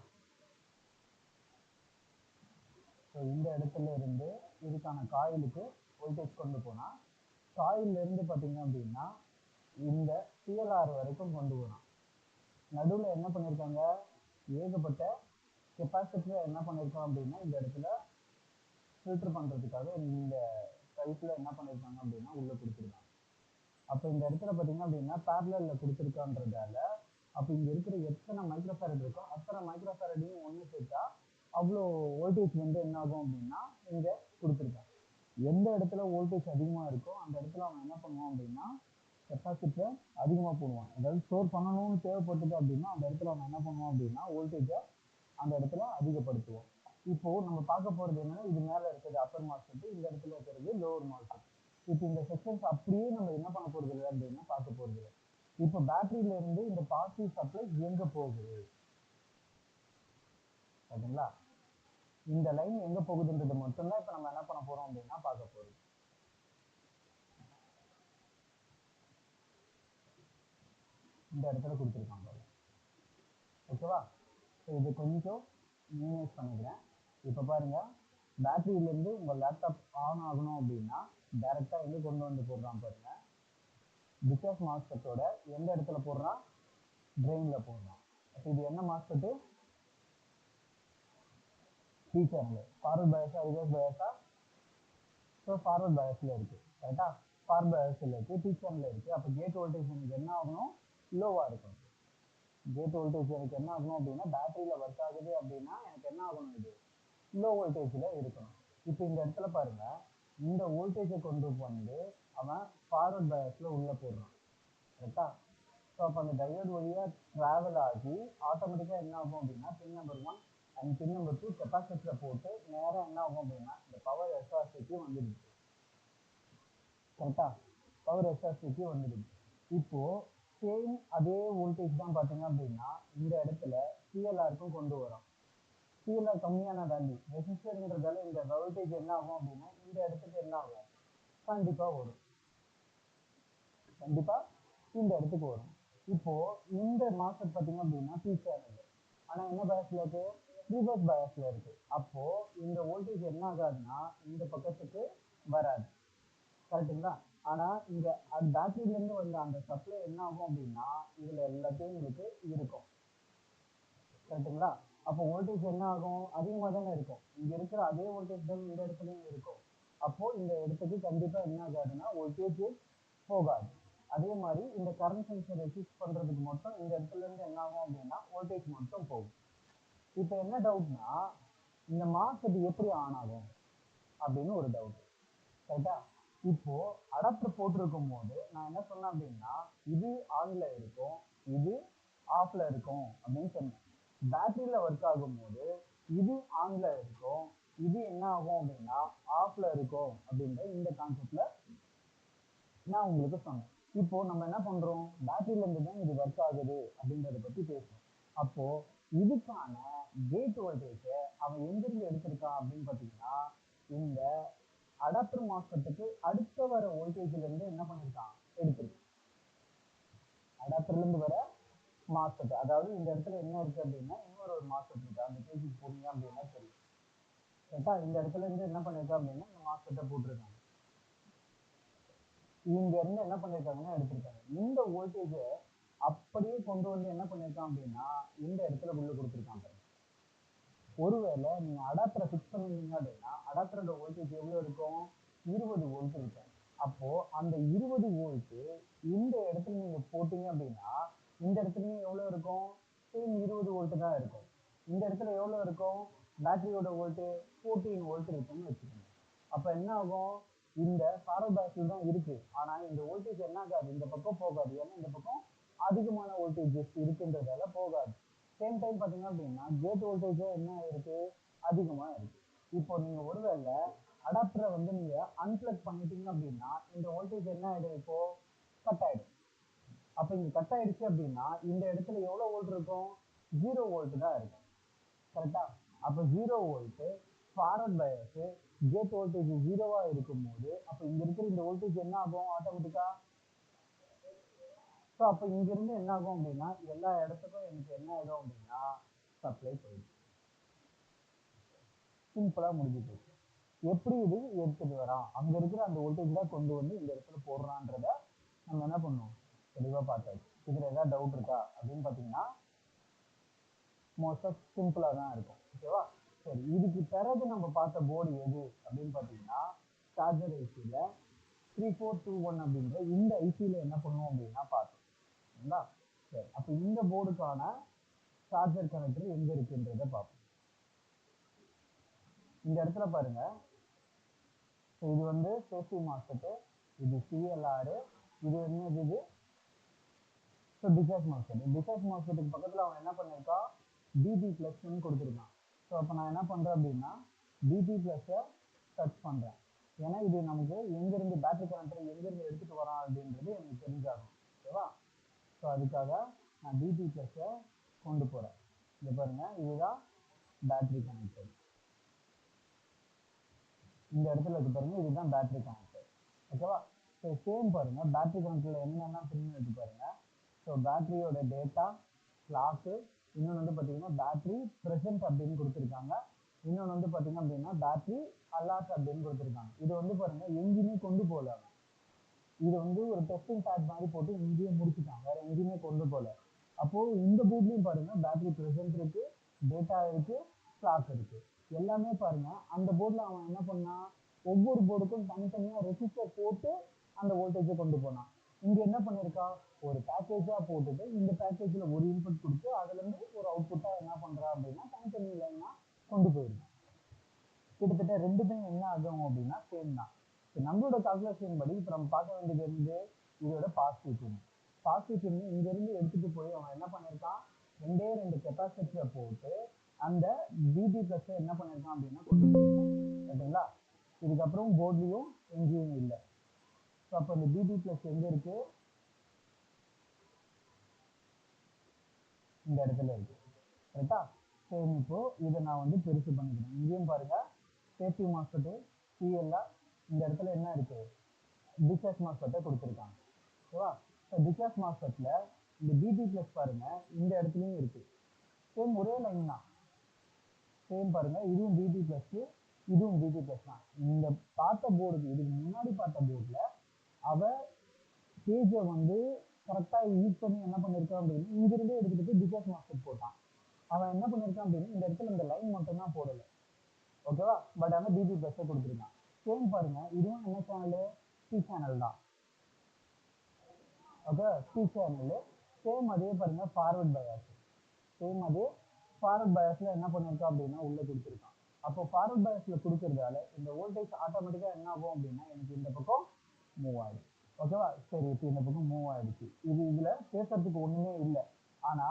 ஸோ இந்த இடத்துல இருந்து இதுக்கான காயிலுக்கு வோல்டேஜ் கொண்டு போனால் காயில்ல இருந்து பார்த்தீங்க அப்படின்னா இந்த சிஎல்ஆர் வரைக்கும் கொண்டு போகலாம். நடுவில் என்ன பண்ணியிருக்காங்க, ஏகப்பட்ட கெப்பாசிட்டரை என்ன பண்ணியிருக்கோம் அப்படின்னா இந்த இடத்துல ஃபில்டர் பண்ணுறதுக்காக இந்த டைப்பில் என்ன பண்ணியிருக்காங்க அப்படின்னா உள்ளே கொடுத்துருக்காங்க. அப்போ இந்த இடத்துல பார்த்தீங்க அப்படின்னா பேரலில் கொடுத்துருக்கான்றதால அப்போ இங்கே இருக்கிற எத்தனை மைக்ரோஃபேரட் இருக்கோ அத்தனை மைக்ரோஃபேரடையும் ஒன்று சேர்த்தா அவ்வளோ வோல்டேஜ் வந்து என்ன ஆகும் அப்படின்னா இங்கே கொடுத்துருக்காங்க. எந்த இடத்துல வோல்டேஜ் அதிகமாக இருக்கோ அந்த இடத்துல அவன் என்ன பண்ணுவான் அப்படின்னா கெப்பாசிட்டரை அதிகமாக போடுவான். அதாவது ஸ்டோர் பண்ணணும்னு தேவைப்பட்டது அப்படின்னா அந்த இடத்துல அவன் என்ன பண்ணுவான் அப்படின்னா வோல்டேஜை அந்த இடத்துல அதிகப்படுத்துவோம். இப்போ நம்ம பார்க்க போகிறது என்னன்னா இது மேலே இருக்கிறது அப்பர் மாஸ்ஃபெட், இந்த இடத்துல இருக்கிறது லோவர் மாஸ்ஃபெட். இப்போ இந்த செக்ஷன்ஸ் அப்படியே நம்ம என்ன பண்ண போகிறது இல்லை அப்படின்னா பார்க்க போகிறது இல்லை. இப்போ பேட்டரியில இருந்து இந்த பாசிட்டிவ் சப்ளை எங்க போகுது சரிங்களா? இந்த லைன் எங்க போகுதுன்றது மட்டும்தான் இப்போ நம்ம என்ன பண்ண போறோம் அப்படின்னா பார்க்க போறோம். இந்த இடத்துல கொடுத்துருக்காங்க. ஓகேவா? ஸோ இது கொஞ்சம் மினிமைஸ் பண்ணிக்கிறேன். இப்போ பாருங்க, பேட்டரியிலேருந்து உங்கள் லேப்டாப் ஆன் ஆகணும் அப்படின்னா டைரெக்டாக எங்கே கொண்டு வந்து போடுறான் பாருங்க. டிஸ்சார்ஜ் மாஸ்ஃபெட்டோட எந்த இடத்துல போடுறான், ட்ரெயினில் போடுறான். அப்போ இது என்ன மாஸ்ஃபெட்டு, பி சேனல். ஃபார்வர்ட் பயாஸா ரிவர்ஸ் பயாஸா? ஸோ ஃபார்வர்ட் பயாஸில் இருக்குது. ரைட்டா? ஃபார்வர்ட் பயாஸில் இருக்குது, பி சேனலில் இருக்குது. அப்போ கேட் வோல்டேஜ் எனக்கு என்ன ஆகணும், லோவாக இருக்கணும். கேட் வோல்டேஜ் எனக்கு என்ன ஆகணும் அப்படின்னா பேட்டரியில் ஒர்க் ஆகுது அப்படின்னா எனக்கு என்ன ஆகணும், இது லோ வோல்டேஜில் இருக்கணும். இப்போ இந்த இடத்துல பாருங்க, இந்த வோல்டேஜை கொண்டு வந்து அவன் ஃபார்வர்ட் பயாஸில் உள்ளே போடுறான். கரெக்டா? ஸோ அப்போ அந்த டயோட் வழியாக ட்ராவல் ஆகி ஆட்டோமேட்டிக்காக என்ன ஆகும் அப்படின்னா பின் நம்பர் 1 அண்ட் பின் நம்பர் 2 கெப்பாசிட்டரை போட்டு நேராக என்ன ஆகும் அப்படின்னா இந்த பவர் எஸ்ஆர்சிக்கு வந்துடுது. கரெக்டா? பவர் எஸ்ஆர்சிக்கு வந்துடுது. இப்போ சேம் அதே வோல்டேஜ் தான் பார்த்தீங்க அப்படின்னா இந்த இடத்துல சிஎல்ஆருக்கும் கொண்டு வரோம். சிஎல்ஆர் கம்மியான வேல்யூ ரெசிஸ்டர்ன்றதால இந்த வோல்டேஜ் என்ன ஆகும் அப்படின்னா இந்த இடத்துக்கு என்ன ஆகும், கண்டிப்பாக வரும். கண்டிப்பாக இந்த இடத்துக்கு வரும். இப்போ இந்த மாஸ்ஃபெட் பார்த்தீங்க அப்படின்னா பி சேனல், ஆனால் என்ன பயாஸில் இருக்கு, ரிவர்ஸ் பயாஸில் இருக்கு. அப்போ இந்த வோல்டேஜ் என்ன ஆகாதுன்னா இந்த பக்கத்துக்கு வராது. கரெக்டுங்களா? ஆனால் இங்கே அது பேட்டரியிலேருந்து வந்த அந்த சப்ளை என்ன ஆகும் அப்படின்னா இதில் எல்லாத்தையும் உங்களுக்கு இருக்கும். கரெக்டுங்களா? அப்போ வோல்டேஜ் என்ன ஆகும், அதிகமாக தானே இருக்கும். இங்கே இருக்கிற அதே வோல்டேஜ் தான் இந்த இடத்துலையும் இருக்கும். அப்போ இந்த இடத்துக்கு கண்டிப்பாக என்ன ஆகாதுன்னா வோல்டேஜ் போகாது. அதே மாதிரி இந்த கரண்ட் சென்சர் ரெசிஸ்ட் பண்ணுறதுக்கு மட்டும் இந்த இடத்துல இருந்து என்ன ஆகும் அப்படின்னா வோல்டேஜ் மட்டும் போகும். இப்போ என்ன டவுட்னா இந்த மாஸ்ஃபெட் எப்படி ஆன் ஆகும் அப்படின்னு ஒரு டவுட். ரைட்டா? இப்போ அடாப்டர் போட்டிருக்கும் போது நான் என்ன சொன்னேன் அப்படின்னா இது ஆன்ல இருக்கும், இது ஆஃப்ல இருக்கும் அப்படின்னு சொன்னேன். பேட்டரியில ஒர்க் ஆகும் போது இது ஆன்ல இருக்கும், இது என்ன ஆகும் அப்படின்னா ஆஃப்ல இருக்கும் அப்படின்ற இந்த கான்செப்ட்ல நான் உங்களுக்கு சொன்னேன். இப்போ நம்ம என்ன பண்றோம், பேட்டரியில இருந்து தான் இது ஒர்க் ஆகுது அப்படின்றத பத்தி பேசுறோம். அப்போ இதுக்கான கேட் வோல்டேஜ் அவன் எங்கிருந்து எடுத்திருக்கான் அப்படின்னு பாத்தீங்கன்னா, இந்த அடாப்டர் மாஸ்பெட்டுக்கு அடுத்த வர வோல்டேஜ்ல இருந்து என்ன பண்ணிருக்கான், எடுத்திருக்கான். அடாப்டர்ல இருந்து வர மாஸ்பெட், அதாவது இந்த இடத்துல என்ன இருக்கு அப்படின்னா இன்னொரு ஒரு மாஸ்பெட் இருக்கு. அந்த பேஜுக்கு போனீங்க அப்படின்னா தெரியும். கரெக்டா இந்த இடத்துல இருந்து என்ன பண்ணிருக்கா அப்படின்னா இந்த மாஸ்பெட்டை போட்டிருக்காங்க. இங்க இருந்து என்ன பண்ணிருக்காங்கன்னா எடுத்திருக்காங்க. இந்த வோல்டேஜை அப்படியே கொண்டு வந்து என்ன பண்ணிருக்கான் அப்படின்னா இந்த இடத்துல உள்ள கொடுத்துருக்காங்க. ஒருவேளை நீங்க அடாப்டரை ஃபிக்ஸ் பண்ணிருந்தீங்க அப்படின்னா அடாப்டரோட வோல்டேஜ் எவ்வளவு இருக்கும், 20 வோல்ட் இருக்கும். அப்போ அந்த 20 வோல்ட் இந்த இடத்துல நீங்க போட்டீங்க அப்படின்னா இந்த இடத்துலயும் எவ்வளவு இருக்கும், சேம் 20 வோல்ட் தான் இருக்கும். இந்த இடத்துல எவ்வளவு இருக்கும், பேட்டரியோட வோல்ட் 14 வோல்ட் இருக்கும்னு வச்சுக்கோங்க. அப்ப என்ன ஆகும், இந்த ஃபார்வர்ட் பயாஸ்ல தான் இருக்கு, ஆனா இந்த வோல்டேஜ் என்ன ஆகாது, இந்த பக்கம் போகாது. ஏன்னா இந்த பக்கம் அதிகமான வோல்டேஜஸ் இருக்குன்றதால போகாது. சேம் டைம் பாத்தீங்க அப்படின்னா கேட் வோல்டேஜ் என்ன இருக்கு, அதிகமா இருக்கு. இப்போ நீங்க ஒருவேளை அடாப்டரை வந்து நீங்க அன்பிளக் பண்ணிட்டீங்க அப்படின்னா இந்த வோல்டேஜ் என்ன ஆயிடும், இப்போ கட் ஆயிடும். அப்ப இங்க கட் ஆயிடுச்சு அப்படின்னா இந்த இடத்துல எவ்வளவு வோல்ட் இருக்கும், 0 வோல்ட் தான் இருக்கும். கரெக்டா? அப்ப 0 volt forward bias gate voltage 0வா இருக்கும் போது அப்ப இங்க இருக்கிற இந்த வோல்டேஜ் என்ன ஆகும், ஆட்டோமேட்டிக்கா. ஸோ அப்ப இங்க இருந்து என்ன ஆகும் அப்படின்னா எல்லா இடத்துக்கும் எனக்கு என்ன ஆயிடும் அப்படின்னா சப்ளை போயிடும். சிம்பிளா முடிஞ்சு போச்சு. எப்படி இது எடுத்துட்டு வரான், அங்க இருக்கிற அந்த வோல்டேஜ் தான் கொண்டு வந்து இந்த இடத்துல போடுறான்றத நம்ம என்ன பண்ணோம், தெளிவா பார்த்தாச்சு. இதுல ஏதாவது டவுட் இருக்கா அப்படின்னு பாத்தீங்கன்னா மோஸ்டா சிம்பிளா தான் இருக்கும். ஓகேவா? சரி, இதுக்கு பிறகு நம்ம பார்த்த போர்டு எது அப்படின்னு பாத்தீங்கன்னா சார்ஜர் ஐசியில 3421 அப்படின்ற இந்த ஐசியில என்ன பண்ணுவோம் அப்படின்னா பார்த்தோம். சரி, அப்ப இந்த போர்டுக்கான சார்ஜர் கனெக்டர் எங்க இருக்குன்றத பார்ப்போம். இந்த இடத்துல பாருங்க, இது வந்து சேஃப்டி மாஸ்பெட், இது சிஎல்ஆர், இது என்னது, இது டிசார்ஜ் மாஸ்பெட். டிசார்ஜ் மாஸ்பெட்டுக்கு பக்கத்துல அவன் என்ன பண்ணிருக்கா, பிபி பிளஸ் கொடுத்துருக்கான். ஸோ அப்போ நான் என்ன பண்றேன் அப்படின்னா பிபி பிளஸ் சர்ச் பண்றேன். ஏன்னா இது நமக்கு எங்கிருந்து பேட்டரி கனெக்டர் எங்கிருந்து எடுத்துட்டு வரான் அப்படின்றது எனக்கு தெரிஞ்சாகும். ஓகேவா? ஸோ அதுக்காக நான் பிபி பிளஸ் கொண்டு போறேன். இங்க பாருங்க, இதுதான் பேட்டரி கனெக்டர். இந்த இடத்துல இருக்கு பாருங்க, இதுதான் பேட்டரி கனெக்டர். ஓகேவா? ஸோ சேம் பாருங்க, பேட்டரி கனெக்டர்ல என்னெல்லாம் பின் இருக்கு பாருங்க. ஸோ பேட்டரியோட டேட்டா, கிளாக்கு, இன்னொன்று வந்து பார்த்தீங்கன்னா பேட்டரி ப்ரெசென்ட் அப்படின்னு கொடுத்துருக்காங்க. இன்னொன்று வந்து பார்த்தீங்க அப்படின்னா பேட்டரி அலாட் அப்படின்னு கொடுத்துருக்காங்க. இது வந்து பாருங்க எங்கேயுமே கொண்டு போகல. இது வந்து ஒரு டெஸ்டிங் பேட் மாதிரி போட்டு இங்கேயே முடிச்சுட்டாங்க, வேற எங்கேயுமே கொண்டு போகல. அப்போ இந்த போர்ட்லயும் பாருங்க பேட்டரி ப்ரெசென்ட் இருக்கு, டேட்டா இருக்கு, கிளாக் இருக்கு, எல்லாமே பாருங்க. அந்த போர்ட்ல அவன் என்ன பண்ணான், ஒவ்வொரு போர்டுக்கும் தனித்தனியா ரெசிஸ்டர் போட்டு அந்த வோல்டேஜை கொண்டு போனான். இங்க என்ன பண்ணிருக்கா, ஒரு பேக்கேஜா போட்டுட்டு இந்த பேக்கேஜ்ல ஒரு இன்புட் கொடுத்து அதுல இருந்து ஒரு அவுட்புட்டா என்ன பண்றா அப்படின்னா தனித்தனி லைனா கொண்டு போயிருக்கான். கிட்டத்தட்ட ரெண்டுமே என்ன ஆகும் அப்படின்னா சேம் தான். நம்மளோட கால்குலேஷன் படி இப்ப நம்ம பார்க்க வேண்டியது வந்து இதோட பாசிட்டிவ் பின். பாசிட்டிவ் பின் இங்க இருந்து எடுத்துட்டு போய் அவன் என்ன பண்ணிருக்கான், ரெண்டே ரெண்டு கெப்பாசிட்டரை போட்டு அந்த பிபி பிளஸ் என்ன பண்ணிருக்கான் அப்படின்னா கொண்டு போயிருக்கான். ரைட்டுங்களா? இதுக்கப்புறம் போர்ட்லயும் எங்கேயும் இல்லை. அப்ப இந்த பிபி பிளஸ் எங்க இருக்கு, இந்த இடத்துல இருக்கு. கரெக்டா? சரி, இப்போ இதை நான் வந்து பெருசு பண்ணிக்கிறேன். இங்கேயும் பாருங்க சேஃப்டி மாஸ்பெட், சிஎல்ஆர், இந்த இடத்துல என்ன இருக்கு, டிசார்ஜ் மாஸ்பெட்டை கொடுத்துருக்காங்க. ஓகேவா? டிசார்ஜ் மாஸ்பெட்ல இந்த பிபி பிளஸ் பாருங்க இந்த இடத்துலயும் இருக்கு. சேம் ஒரே லைன் தான். சேம் பாருங்க, இதுவும் பிபி பிளஸ், இதுவும் பிபி பிளஸ் தான். இந்த பார்த்த போர்டுக்கு இதுக்கு முன்னாடி பார்த்த போர்டுல அவ பேஜை வந்து கரெக்டா யூஸ் பண்ணி என்ன பண்ணிருக்கான் அப்படின்னு இங்கிருந்தே எடுத்துட்டு போய் டிசார்ஜ் மாஸ்பெட் போட்டான். அவன் என்ன பண்ணிருக்கான் அப்படின்னு இந்த இடத்துல இந்த லைன் மட்டும் தான் போடல. ஓகேவா? பட் அவன் பிபி பிளஸ் கொடுத்துருக்கான். சேம் பாருங்க, இதுவும் என்ன சேனல், சி சேனல் தான். Okay, C channel. சேம் அதே பாருங்க ஃபார்வர்ட் பயாஸ், சேம் அதே ஃபார்வர்ட் பயாஸ்ல என்ன பண்ணிருக்கான் அப்படின்னா உள்ள கொடுத்துருக்கான். அப்போ ஃபார்வர்ட் பயாஸ்ல கொடுக்கறதால இந்த வோல்டேஜ் ஆட்டோமேட்டிக்கா என்ன ஆகும் அப்படின்னா எனக்கு இந்த பக்கம் மூவ் ஆயிடும். ஓகேவா? சரி, இப்போ இந்த பக்கம் மூவ் ஆயிடுச்சு. இதுல பேசுறதுக்கு ஒண்ணுமே இல்லை. ஆனா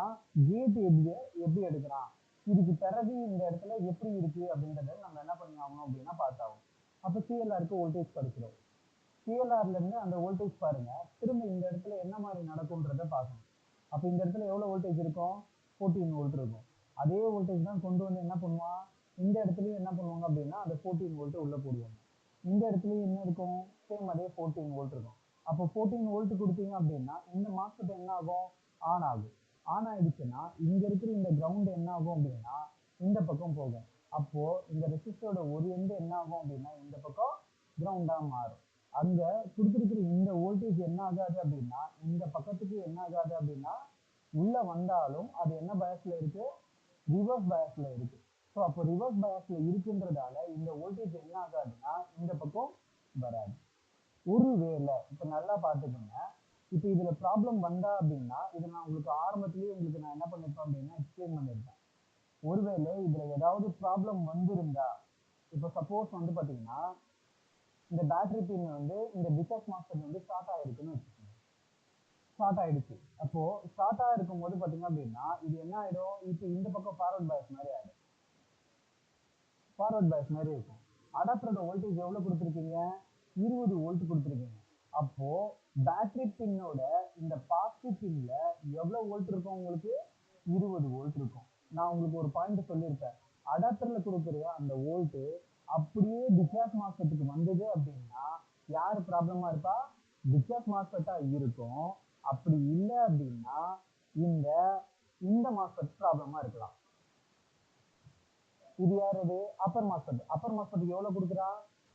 கேட் எப்படி எப்படி எடுக்கிறான், இதுக்கு பிறகு இந்த இடத்துல எப்படி இருக்கு அப்படின்றத நம்ம என்ன பண்ணி ஆகணும் அப்படின்னா பார்த்தாகும். அப்ப சிஎல்ஆருக்கு வோல்டேஜ் கிடைச்சிடும். பிஎல்ஆர்ல இருந்து அந்த வோல்டேஜ் பாருங்க, திரும்ப இந்த இடத்துல என்ன மாதிரி நடக்கும்ன்றத பார்க்கணும். அப்போ இந்த இடத்துல எவ்வளோ வோல்டேஜ் இருக்கும்? 14 வோல்ட் இருக்கும். அதே வோல்டேஜ் தான் கொண்டு வந்து என்ன பண்ணுவான், இந்த இடத்துலையும் என்ன பண்ணுவாங்க அப்படின்னா அந்த 14 வோல்ட்டை உள்ளே போடுவாங்க. இந்த இடத்துலையும் என்ன இருக்கும்? சேம் அதே 14 வோல்ட் இருக்கும். அப்போ 14 வோல்ட் கொடுத்தீங்க அப்படின்னா இந்த மாஸ்பெட் என்ன ஆகும்? ஆன் ஆகும். ஆன் ஆயிடுச்சுன்னா இங்க இருக்கிற இந்த கிரவுண்ட் என்ன ஆகும் அப்படின்னா இந்த பக்கம் போகும். அப்போ இந்த ரெசிஸ்டரோட ஒரு எண்டு என்ன ஆகும் அப்படின்னா இந்த பக்கம் கிரவுண்டா மாறும். அங்க கொடுத்துருக்கிற இந்த வோல்டேஜ் என்ன ஆகாது அப்படின்னா இந்த பக்கத்துக்கு என்ன ஆகாது அப்படின்னா உள்ள வந்தாலும் அது என்ன பயஸ்ல இருக்கு? ரிவர்ஸ் பயஸ்ல இருக்கு. ஸோ அப்போ ரிவர்ஸ் பயஸ்ல இருக்குன்றதால இந்த வோல்டேஜ் என்ன ஆகாதுன்னா இந்த பக்கம் வராது. ஒருவேளை இப்ப நல்லா பார்த்துக்கோங்க, இப்போ இதுல ப்ராப்ளம் வந்தா அப்படின்னா இதை நான் உங்களுக்கு ஆரம்பத்திலேயே உங்களுக்கு நான் என்ன பண்ணிருப்பேன் அப்படின்னா எக்ஸ்பிளைன் பண்ணிருப்பேன். ஒருவேளை இதுல ஏதாவது ப்ராப்ளம் வந்திருந்தா, இப்போ சப்போஸ் வந்து பாத்தீங்கன்னா இந்த பேட்டரி பின் வந்து இந்த டிஸ்சார்ஜ் மாஸ்டர் வந்து ஷார்ட் ஆயிருக்குன்னு வச்சுக்கோங்க. ஷார்ட் ஆயிடுச்சு. அப்போ ஷார்ட் ஆயிருக்கும் போது பாத்தீங்க அப்படின்னா இது என்ன ஆயிடும்? இப்போ இந்த பக்கம் ஃபார்வர்ட் பயஸ் மாதிரி ஆயிடும். ஃபார்வர்ட் பயஸ் மாதிரி இருக்கும். அடாப்டரோட வோல்டேஜ் எவ்வளவு கொடுத்துருக்கீங்க? 20 வோல்ட் கொடுத்துருக்கீங்க. அப்போ பேட்டரி பின்னோட இந்த பாசிட்டிவ் பின்ல எவ்வளவு வோல்ட் இருக்கும் உங்களுக்கு? 20 வோல்ட் இருக்கும். நான் உங்களுக்கு ஒரு பாயிண்ட் சொல்லியிருப்பேன். அடாப்டர்ல கொடுக்குற அந்த வோல்ட் அப்படியே டிஸ்சார்ஜ் மாஸ்பெட்டுக்கு வந்தது அப்படின்னா யார் ப்ராப்ளமா இருப்பா? டிஸ்சார்ஜ் மாஸ்பெட்டா இருக்கும். அப்படி இல்லை அப்படின்னா இந்த இந்த மாஸ்பெட் ப்ராப்ளமா இருக்கலாம். இது யாரது? அப்பர் மாஸ்பெட். அப்பர் மாஸ்பெட் எவ்வளவு கொடுக்குறா?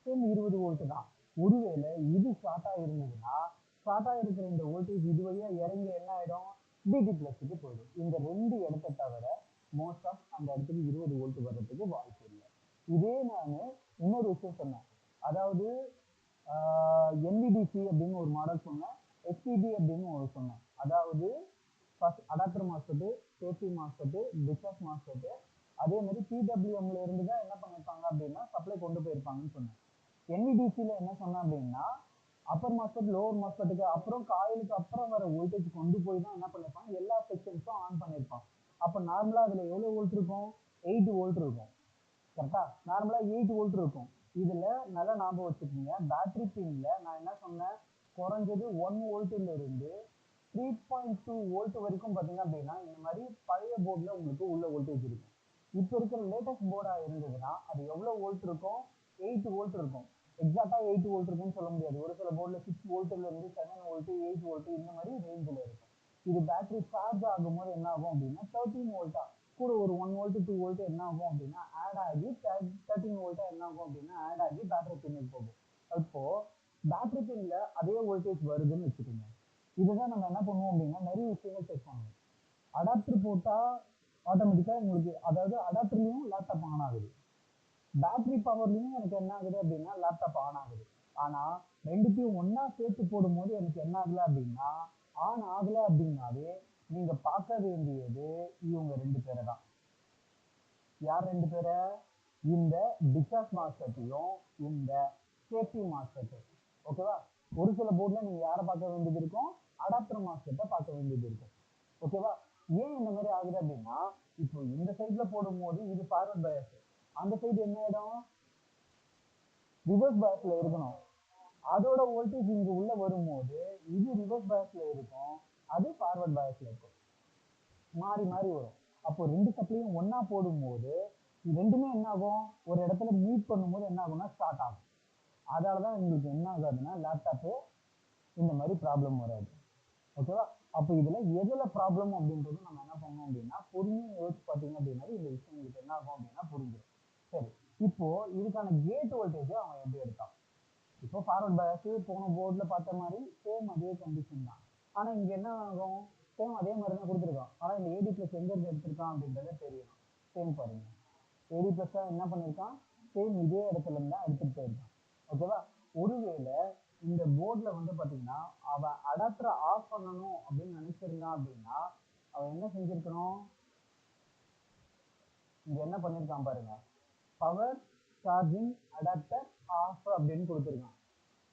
சேம் 20 வோல்ட் தான். ஒருவேளை இது ஷார்ட்டா இருந்ததுன்னா ஷார்ட்டா இருக்கிற இந்த வோல்டேஜ் இது வழியா இறங்கி என்ன ஆயிடும்? டிடி பிளஸ்க்கு போயிடும். இந்த ரெண்டு இடத்தை தவிர மோஸ்ட் ஆஃப் அந்த இடத்துக்கு 20 வோல்ட் வர்றதுக்கு வாய்ப்பு இல்லை. இதே நான் இன்னொரு விஷயம் சொன்னேன். அதாவது NVDC அப்படின்னு ஒரு மாடல் சொன்னேன், HPD அப்படின்னு ஒரு சொன்னேன். அதாவது first adapter MOSFET, safety MOSFET, discharge MOSFET, அதே மாதிரி பிடபிள்யூஎம்ல இருந்து தான் என்ன பண்ணிருப்பாங்க அப்படின்னா சப்ளை கொண்டு போயிருப்பாங்கன்னு சொன்னேன். NVDCல என்ன சொன்னேன் அப்படின்னா அப்பர் மாஸ்பெட் லோவர் மாஸ்பெட்டுக்கு அப்புறம் காயிலுக்கு அப்புறம் வர வோல்டேஜ் கொண்டு போய் தான் என்ன பண்ணிருப்பாங்க எல்லா செக்ஷன்ஸும் ஆன் பண்ணிருப்பாங்க. அப்ப நார்மலா அதுல எவ்வளவு வோல்ட் இருக்கும்? 8 வோல்ட் இருக்கும். கரெக்டா? நார்மலா 8 வோல்ட் இருக்கும். இதுல நல்லா ஞாபகம் வச்சுக்கோங்க, பேட்டரி பின்ல நான் என்ன சொன்னேன்? குறைஞ்சது 1 வோல்ட்ல இருந்து 3.2 வோல்ட் வரைக்கும் பாத்தீங்க அப்படின்னா இந்த மாதிரி பழைய போர்டுல உங்களுக்கு உள்ள வோல்டேஜ் இருக்கும். இப்ப இருக்கிற லேட்டஸ்ட் போர்டா இருந்ததுன்னா அது எவ்வளவு வோல்ட் இருக்கும்? 8 வோல்ட் இருக்கும். எக்ஸாக்டா 8 வோல்ட் இருக்குன்னு சொல்ல முடியாது. ஒரு சில போர்டுல 6 வோல்ட்ல இருந்து 7 வோல்ட், 8 வோல்ட் இந்த மாதிரி ரேஞ்சில் இருக்கும். இது பேட்டரி சார்ஜ் ஆகும் போது என்ன ஆகும் அப்படின்னா 13 வோல்ட்டா கூட ஒரு 1 வோல்ட் 2 வோல்ட் என்ன ஆகும் அப்படின்னா ஆட் ஆகி 13 வோல்ட்டா என்ன ஆகும் அப்படின்னா ஆட் ஆகி பேட்டரி பின்னுக்கு போகும். இப்போ பேட்டரி பின்ல அதே வோல்டேஜ் வருதுன்னு வச்சுக்கோங்க. இதுதான் நம்ம என்ன பண்ணுவோம் அப்படின்னா நிறைய விஷயங்கள் செக் பண்ணுவோம். அடாப்டர் போட்டா ஆட்டோமேட்டிக்கா உங்களுக்கு அதாவது அடாப்டர்லயும் லேப்டாப் ஆன் ஆகுது, பேட்டரி பவர்லயும் எனக்கு என்ன ஆகுது அப்படின்னா லேப்டாப் ஆன் ஆகுது. ஆனா ரெண்டுத்தையும் ஒன்னா சேர்த்து போடும் போது எனக்கு என்ன ஆகல அப்படின்னா ஆன் ஆகல அப்படின்னாவே நீங்க பார்க்க வேண்டியது இவங்க ரெண்டு பேரை தான். யார் ரெண்டு பேரை? இந்த டிஸ்சார்ஜ் மாஸ்பெட்டையும் இந்த சேஃப்டி மாஸ்பெட். ஓகேவா? ஒரு சில போர்ட்ல நீங்க யாரை பார்க்க வேண்டியது இருக்கும்? அடாப்டர் மாஸ்பெட்டை பார்க்க வேண்டியது இருக்கும். ஓகேவா? ஏன் இந்த மாதிரி ஆகுது அப்படின்னா இப்போ இந்த சைட்ல போடும் போது இது ஃபார்வர்ட் பயஸ், அந்த சைடு என்ன ஆயிடும்? ரிவர்ஸ் பயஸ்ல இருக்கணும். அதோட வோல்டேஜ் இங்க உள்ள வரும்போது இது ரிவர்ஸ் பயஸ்ல இருக்கும், அது ஃபார்வர்ட் பயஸ்ல இருக்கும். மாறி மாறி வரும். அப்போ ரெண்டு சப்ளையும் ஒன்னா போடும்போது ரெண்டுமே என்ன ஆகும்? ஒரு இடத்துல மீட் பண்ணும்போது என்ன ஆகும்னா ஸ்டார்ட் ஆகும். அதனாலதான் உங்களுக்கு என்ன ஆகாதுன்னா லேப்டாப்பு இந்த மாதிரி ப்ராப்ளம் வராது. ஓகேவா? அப்போ இதுல எதுல ப்ராப்ளம் அப்படின்றது நம்ம என்ன பண்ணோம் அப்படின்னா பொறுமையை யோசிச்சு பார்த்தீங்க அப்படின்னா இந்த விஷயம் உங்களுக்கு என்ன ஆகும் அப்படின்னா புரிஞ்சிடும். சரி, இப்போ இதுக்கான கேட் வோல்டேஜ் அவன் எப்படி எடுத்தான்? இப்போ ஃபார்வர்ட் பயஸ் போன போர்டுல பார்த்த மாதிரி சேம் அதே கண்டிஷன் தான். ஆனா இங்க என்ன ஆகும்? சேம் அதே மாதிரி தான் கொடுத்துருக்கான். ஆனா இந்த ஏடி பிளஸ் எங்க இருந்து எடுத்திருக்கான் அப்படின்றத தெரியணும். சேம் பாருங்க, ஏடி பிளஸ் தான் என்ன பண்ணிருக்கான்? சேம் இதே இடத்துல இருந்து தான் எடுத்துட்டு போயிருக்கான். ஓகேவா? ஒருவேளை இந்த போர்டுல வந்து பாத்தீங்கன்னா அவன் அடாப்டரை ஆஃப் பண்ணணும் அப்படின்னு நினைச்சிருந்தான் அப்படின்னா அவன் என்ன செஞ்சிருக்கணும்? இங்க என்ன பண்ணிருக்கான் பாருங்க, பவர் சார்ஜிங் அடாப்டர் ஆஃப் அப்படின்னு கொடுத்துருக்கான்.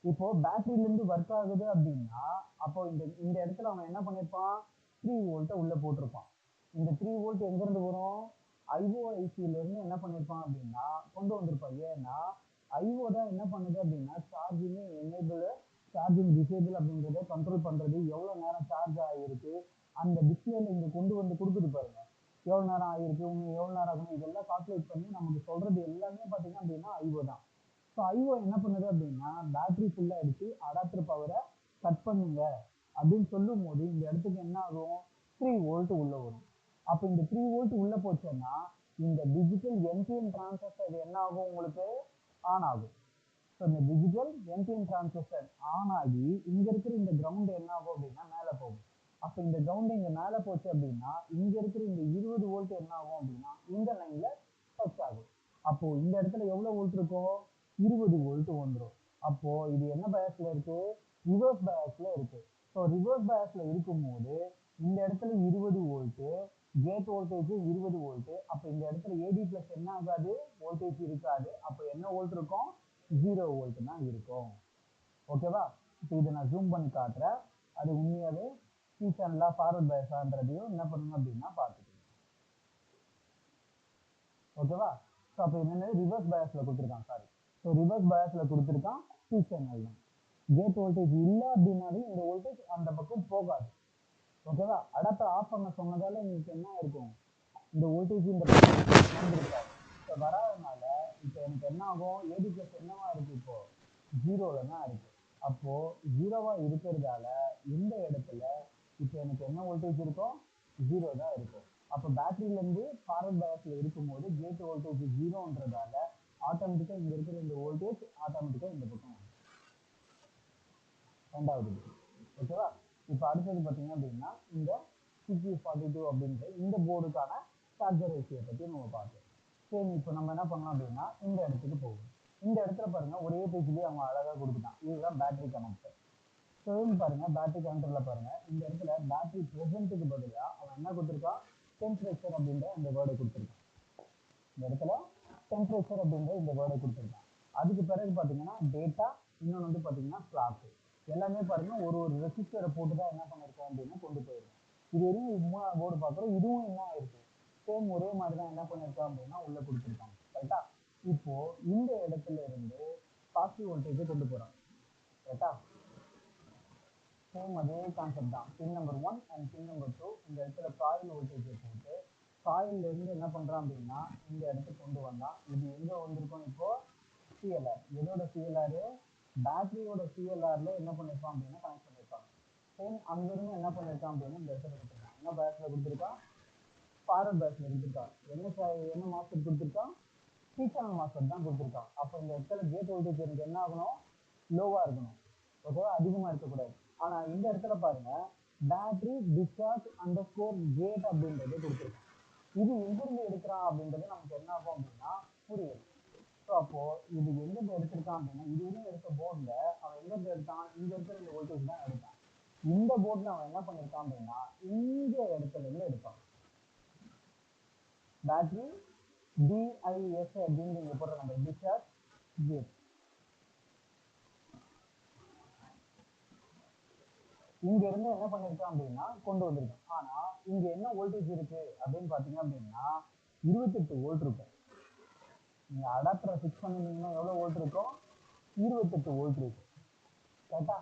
இப்போ பேட்டரியில இருந்து ஒர்க் ஆகுது அப்படின்னா அப்போ இந்த இந்த இடத்துல அவன் என்ன பண்ணிருப்பான்? 3 வோல்ட்டை உள்ள போட்டிருப்பான். இந்த 3 வோல்ட் எங்க இருந்து வரும்? ஐஓஐசில இருந்து என்ன பண்ணிருப்பான் அப்படின்னா கொண்டு வந்திருப்பான். ஏன்னா ஐஓ தான் என்ன பண்ணுது அப்படின்னா சார்ஜிங் எனேபிள் சார்ஜிங் டிசேபிள் அப்படின்றத கண்ட்ரோல் பண்ணுறது, எவ்வளோ நேரம் சார்ஜ் ஆகிருக்கு, அந்த டிஸ்பிளேல இங்கே கொண்டு வந்து கொடுக்குது பாருங்க, எவ்வளோ நேரம் ஆகிருக்கு, இன்னும் எவ்வளோ நேரம் ஆகணும், இதெல்லாம் கால்குலேட் பண்ணி நமக்கு சொல்கிறது எல்லாமே பார்த்தீங்க அப்படின்னா ஐஓ தான். ஸோ ஐஓ என்ன பண்ணுது அப்படின்னா, பேட்டரி ஃபுல்லாக அடித்து அடாப்டர் பவரை கட் பண்ணுங்க அப்படின்னு சொல்லும் போது இந்த இடத்துக்கு என்ன ஆகும், 3 வோல்ட் உள்ளே வரும். அப்போ இந்த 3 வோல்ட் உள்ளே போச்சோன்னா இந்த டிஜிட்டல் என்பிஎன் டிரான்சிஸ்டர் என்ன ஆகும், உங்களுக்கு ஆன் ஆகும். ஸோ இந்த டிஜிட்டல் என்பிஎன் டிரான்சிஸ்டர் ஆன் ஆகி இங்கே இருக்கிற இந்த கிரவுண்ட் என்ன ஆகும் அப்படின்னா மேலே போகும். அப்போ இந்த கிரவுண்ட் இங்கே மேலே போச்சு அப்படின்னா இங்கே இருக்கிற இந்த 20 வோல்ட் என்ன ஆகும் அப்படின்னா இந்த லைனில் டச் ஆகும். அப்போது இந்த இடத்துல எவ்வளோ வோல்ட் இருக்கும், 20 வோல்ட் வந்துடும். அப்போது இது என்ன பயாஸில் இருக்குது, ரிவர்ஸ் பயாஸில் இருக்குது. ஸோ ரிவர்ஸ் பயாஸில் இருக்கும்போது இந்த இடத்துல 20 வோல்ட்டு, கேட் வோல்டேஜ் 20 வோல்ட்டு. அப்போ இந்த இடத்துல ஏடி பிளஸ் என்ன ஆகாது, வோல்டேஜ் இருக்காது. அப்போ என்ன வோல்ட் இருக்கும், 0 வோல்ட் தான் இருக்கும். ஓகேவா? இப்போ இதை நான் ஜூம் பண்ணி காட்டுறேன். அது உண்மையாவே பி சேனலா ஃபார்வர்ட் பயாஸான்றதையும் என்ன பண்ணுங்க அப்படின்னா பார்த்துக்கோங்க. ஓகேவா? ஸோ அப்போ என்னென்ன ரிவர்ஸ் பயாஸில் கொடுத்துருக்கான், சாரி. ஸோ ரிவர்ஸ் பயாஸில் கொடுத்துருக்கான், பி சேனல் தான். கேட் வோல்டேஜ் இல்லை அப்படின்னாலும் இந்த வோல்டேஜ் அந்த பக்கம் போகாது. ஓகேவா? அடாப்டர் ஆஃப் பண்ண சொன்னதால உங்களுக்கு என்ன இருக்கும், இந்த வோல்டேஜ் இந்த வந்துருக்காது. இப்போ வராதனால இப்போ எனக்கு என்ன ஆகும், ஏடி பிளஸ் என்னவா இருக்கு, இப்போ 0ல தான் இருக்கு. அப்போ 0வா இருக்கிறதால இந்த இடத்துல இப்போ எனக்கு என்ன வோல்டேஜ் இருக்கும், 0 தான் இருக்கும். அப்போ பேட்டரியிலேருந்து ஃபார்வர்ட் பயாஸில் இருக்கும்போது கேட் வோல்டேஜ் 0ன்றதால ஆட்டோமேட்டிக்காக இங்கே இருக்கிற இந்த வோல்டேஜ் ஆட்டோமேட்டிக்காக இந்த பக்கம் வரும். ரெண்டாவது. ஓகேவா? இப்போ அடுத்தது பார்த்தீங்க அப்படின்னா இந்த CQ42 அப்படின்ற இந்த போர்டுக்கான சார்ஜர் ரேஷியோ பற்றி நம்ம பார்த்தோம். சரி, இப்போ நம்ம என்ன பண்ணலாம் அப்படின்னா இந்த இடத்துக்கு போகும். இந்த இடத்துல பாருங்க ஒரே பேஜ்லேயே அவங்க அழகாக கொடுத்துட்டான். இதுதான் பேட்டரி கனெக்டர். ஸோ பாருங்க பேட்டரி கனெக்டரில் பாருங்க இந்த இடத்துல பேட்டரி ப்ரெசென்ட்டுக்கு பதிலாக அவன் என்ன கொடுத்துருக்கான், டெம்பரேச்சர் அப்படின்ற இந்த வேர்டை கொடுத்துருக்கான். இந்த இடத்துல டெம்பரேச்சர் அப்படின்ற இந்த வேர்டை கொடுத்துருக்கான். அதுக்கு பிறகு பார்த்தீங்கன்னா டேட்டா, இன்னொன்று வந்து பார்த்தீங்கன்னா ஸ்லாட்டு. எல்லாமே பாருங்க ஒரு ரெசிஸ்டரை போட்டு தான் என்ன பண்ணியிருக்கோம் அப்படின்னா கொண்டு போயிருக்கோம். இது வரையும் 3 போர்டு பார்க்குறோம். இதுவும் என்ன ஆயிருக்கு, சேம் ஒரே மாதிரி தான் என்ன பண்ணியிருக்கோம் அப்படின்னா உள்ள கொடுத்துருக்காங்க. ரைட்டா? இப்போ இந்த இடத்துல இருந்து பாசிட்டிவ் வோல்டேஜை கொண்டு போறாங்க. ரைட்டா? சேம் அதே கான்செப்ட் தான். பின் நம்பர் 1 அண்ட் பின் நம்பர் 2 இந்த இடத்துல காயில் வோல்டேஜை போட்டு காயில்ல இருந்து என்ன பண்றான் அப்படின்னா இந்த இடத்துக்கு கொண்டு வந்தான். இது எங்க வந்திருக்கும், இப்போ சிஎல்ஆர். எதோட சிஎல்ஆர், பேட்டரியோட சிஎல்ஆர்ல என்ன பண்ணிருப்பான் அப்படின்னா கனெக்ட் பண்ணிருப்பாங்க. சேம் அங்கிருந்து என்ன பண்ணிருக்கான் அப்படின்னா இந்த இடத்துல கொடுத்துருக்கான். என்ன பேஸ்ல கொடுத்துருக்கான், ஃபார்வர்ட் பேஸ்ல கொடுத்துருக்கான். என்ன மாஸ்டர் கொடுத்துருக்கான், பி சேனல் மாஸ்டர் தான் கொடுத்துருக்கான். அப்போ இந்த இடத்துல கேட் வோல்டேஜ் எனக்கு என்ன ஆகணும், லோவா இருக்கணும். ஓகேவா? அதிகமா இருக்கக்கூடாது. ஆனா இந்த இடத்துல பாருங்க battery discharge under score gate அப்படின்றத கொடுத்துருக்கான். இது எங்கிருந்து எடுக்கிறான் அப்படின்றது நமக்கு என்ன ஆகும் அப்படின்னா புரியுது. ஸோ அப்போ இது எங்கிருந்து எடுத்திருக்கான் அப்படின்னா இதுவரையும் எடுத்த போர்டில் அவன் எங்கிருந்து எடுத்தான், இங்க இருக்கிற இந்த வோல்டேஜ் தான் எடுத்தான். இந்த போர்டில் அவன் என்ன பண்ணிருக்கான் அப்படின்னா இந்த இடத்துல இருந்து எடுப்பான். பேட்டரி டிஐஎஸ் அப்படின்னு இங்க போடுற நம்ம டிஸ்சார்ஜ் கேட். இங்க இருந்து என்ன பண்ணிருக்கான் அப்படின்னா கொண்டு வந்திருக்கான். ஆனா இங்க என்ன வோல்டேஜ் இருக்கு அப்படின்னு பாத்தீங்க அப்படின்னா 28 வோல்ட் இருக்கும். நீங்க அடாப்டரை ஃபிக்ஸ் பண்ணிருந்தீங்கன்னா எவ்வளவு வோல்ட் இருக்கும், 28 வோல்ட் இருக்கு. கரெக்டா?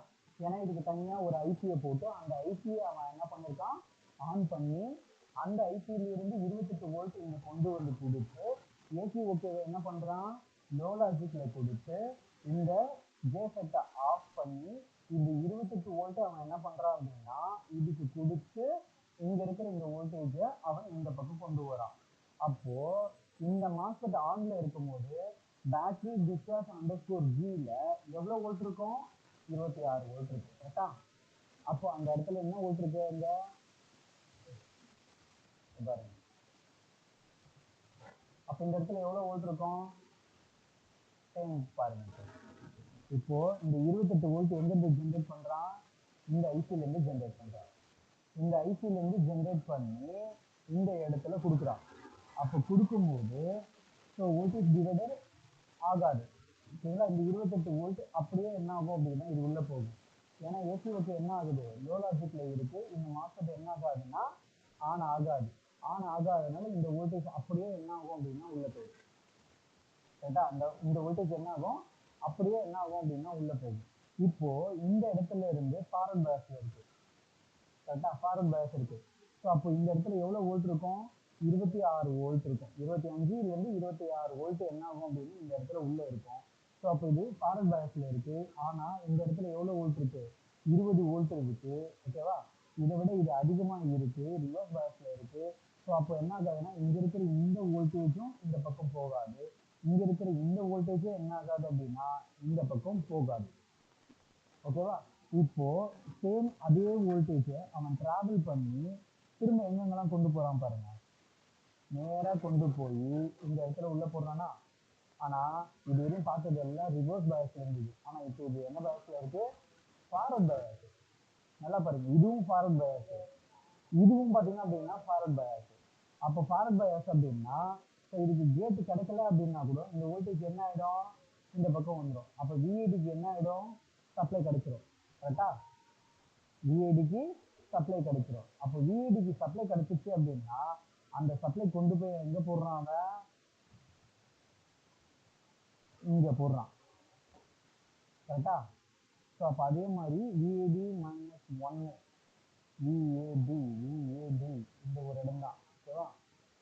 ஏன்னா இதுக்கு தனியா ஒரு ஐசியை போட்டு அந்த ஐசியை அவன் என்ன பண்ணிருக்கான் ஆன் பண்ணி அந்த ஐசியில இருந்து 28 வோல்ட் இங்க கொண்டு வந்து கொடுத்து ஏசி ஓகேவை என்ன பண்றான் லோ லாஜிக்ல கொடுத்து இந்த ஜேசெட்டை ஆஃப் பண்ணி இந்த 28 வோல்ட் அவன் என்ன பண்றான் அப்படின்னா இதுக்கு கொடுத்து இங்க இருக்கிற இந்த வோல்டேஜை அவன் இந்த பக்கம் கொண்டு வரான். அப்போ இந்த மாஸ்பெட் ஆன்ல இருக்கும்போது பேட்டரி டிஸ்சார்ஜ் அண்டர் ஸ்கோர் ஜில எவ்வளவு வோல்ட் இருக்கும், 26 வோல்ட் இருக்கு. கரெக்டா? அப்போ அந்த இடத்துல என்ன வோல்ட் இருக்கு, அங்க பாருங்க. அப்ப இந்த இடத்துல எவ்வளவு வோல்ட் இருக்கும், பாருங்க. இப்போ இந்த 28 வோல்ட் எங்க இருந்து ஜென்ரேட் பண்றான், இந்த ஐசில இருந்து ஜென்ரேட் பண்றான். இந்த ஐசில இருந்து ஜென்ரேட் பண்ணி இந்த இடத்துல கொடுக்குறான். அப்போ கொடுக்கும்போது வோல்டேஜ் டிவைடர் ஆகாது. ஓகேங்களா? இந்த 28 வோல்ட் அப்படியே என்ன ஆகும் அப்படின்னா இது உள்ள போகும். ஏன்னா ஏசி ஓகே என்ன ஆகுது லோ லாஜிக்ல இருக்கு. இந்த மாஸ்பெட் என்ன ஆகாதுன்னா ஆன் ஆகாது. ஆன் ஆகாதனால இந்த வோல்டேஜ் அப்படியே என்ன ஆகும் அப்படின்னா உள்ள போகும். ரைட்டா? இந்த வோல்டேஜ் என்ன ஆகும், அப்படியே என்ன ஆகும் அப்படின்னா உள்ள போகும். இப்போ இந்த இடத்துல இருந்து ஃபார்வர்ட் பயாஸ்ல இருக்கு. கரெக்டா? ஃபார்வர்ட் பயாஸ் இருக்கு. ஸோ அப்போ இந்த இடத்துல எவ்வளோ வோல்ட் இருக்கும்? 26 வோல்ட் இருக்கும். 25லேருந்து 26 வோல்ட் என்ன ஆகும் அப்படின்னு இந்த இடத்துல உள்ள இருக்கும். ஸோ அப்போ இது ஃபார்வர்ட் பயாஸ்ல இருக்கு. ஆனா இந்த இடத்துல எவ்வளோ வோல்ட் இருக்கு? 20 வோல்ட் இருக்கு. ஓகேவா? இதை விட இது அதிகமா இருக்கு. ரிவர்ஸ் பயாஸ்ல இருக்கு. ஸோ அப்போ என்ன ஆகாதுன்னா இங்க இருக்கிற இந்த வோல்டேஜும் இந்த பக்கம் போகாது. இங்க இருக்கிற இந்த வோல்டேஜும் என்ன ஆகாது அப்படின்னா இந்த பக்கம் போகாது. ஓகேவா? இப்போ சேம் அதே வோல்டேஜை அவன் டிராவல் பண்ணி திரும்ப எங்கெங்கெல்லாம் கொண்டு போறான் பாருங்க. நேரா கொண்டு போய் இந்த இடத்துல உள்ள போடுறானா. ஆனா இது வரையும் பார்த்தது எல்லாம் ரிவர்ஸ் பயாஸ்ல இருந்தது. ஆனா இப்போ இது என்ன பயாஸ்ல இருக்கு? Forward bias. நல்லா பாருங்க, இதுவும் ஃபார்வர்ட் பயாஸ், இதுவும் பாத்தீங்கன்னா அப்படின்னா ஃபார்வர்ட் பயாஸ். அப்போ ஃபார்வர்ட் பயாஸ் அப்படின்னா இதுக்கு கேட் கிடைக்கல அப்படின்னா கூட இந்த வோல்டேஜ் என்ன ஆயிடும்? இந்த பக்கம் வந்துடும். அப்போ விஏடிக்கு என்ன ஆயிடும்? சப்ளை கிடைச்சிடும். கரெக்டா? விஏடிக்கு சப்ளை கிடைச்சிடும். அப்போ விஏடிக்கு சப்ளை கிடைச்சிச்சு அப்படின்னா அந்த சப்ளை கொண்டு போய் எங்க போடுறான் அவன்? இங்க போடுறான். கரெக்டா? ஸோ அப்போ அதே மாதிரி விஏடி மைனஸ் ஒன்னு, விஏடி விஏடி இந்த ஒரு இடம் தான். ஓகேவா?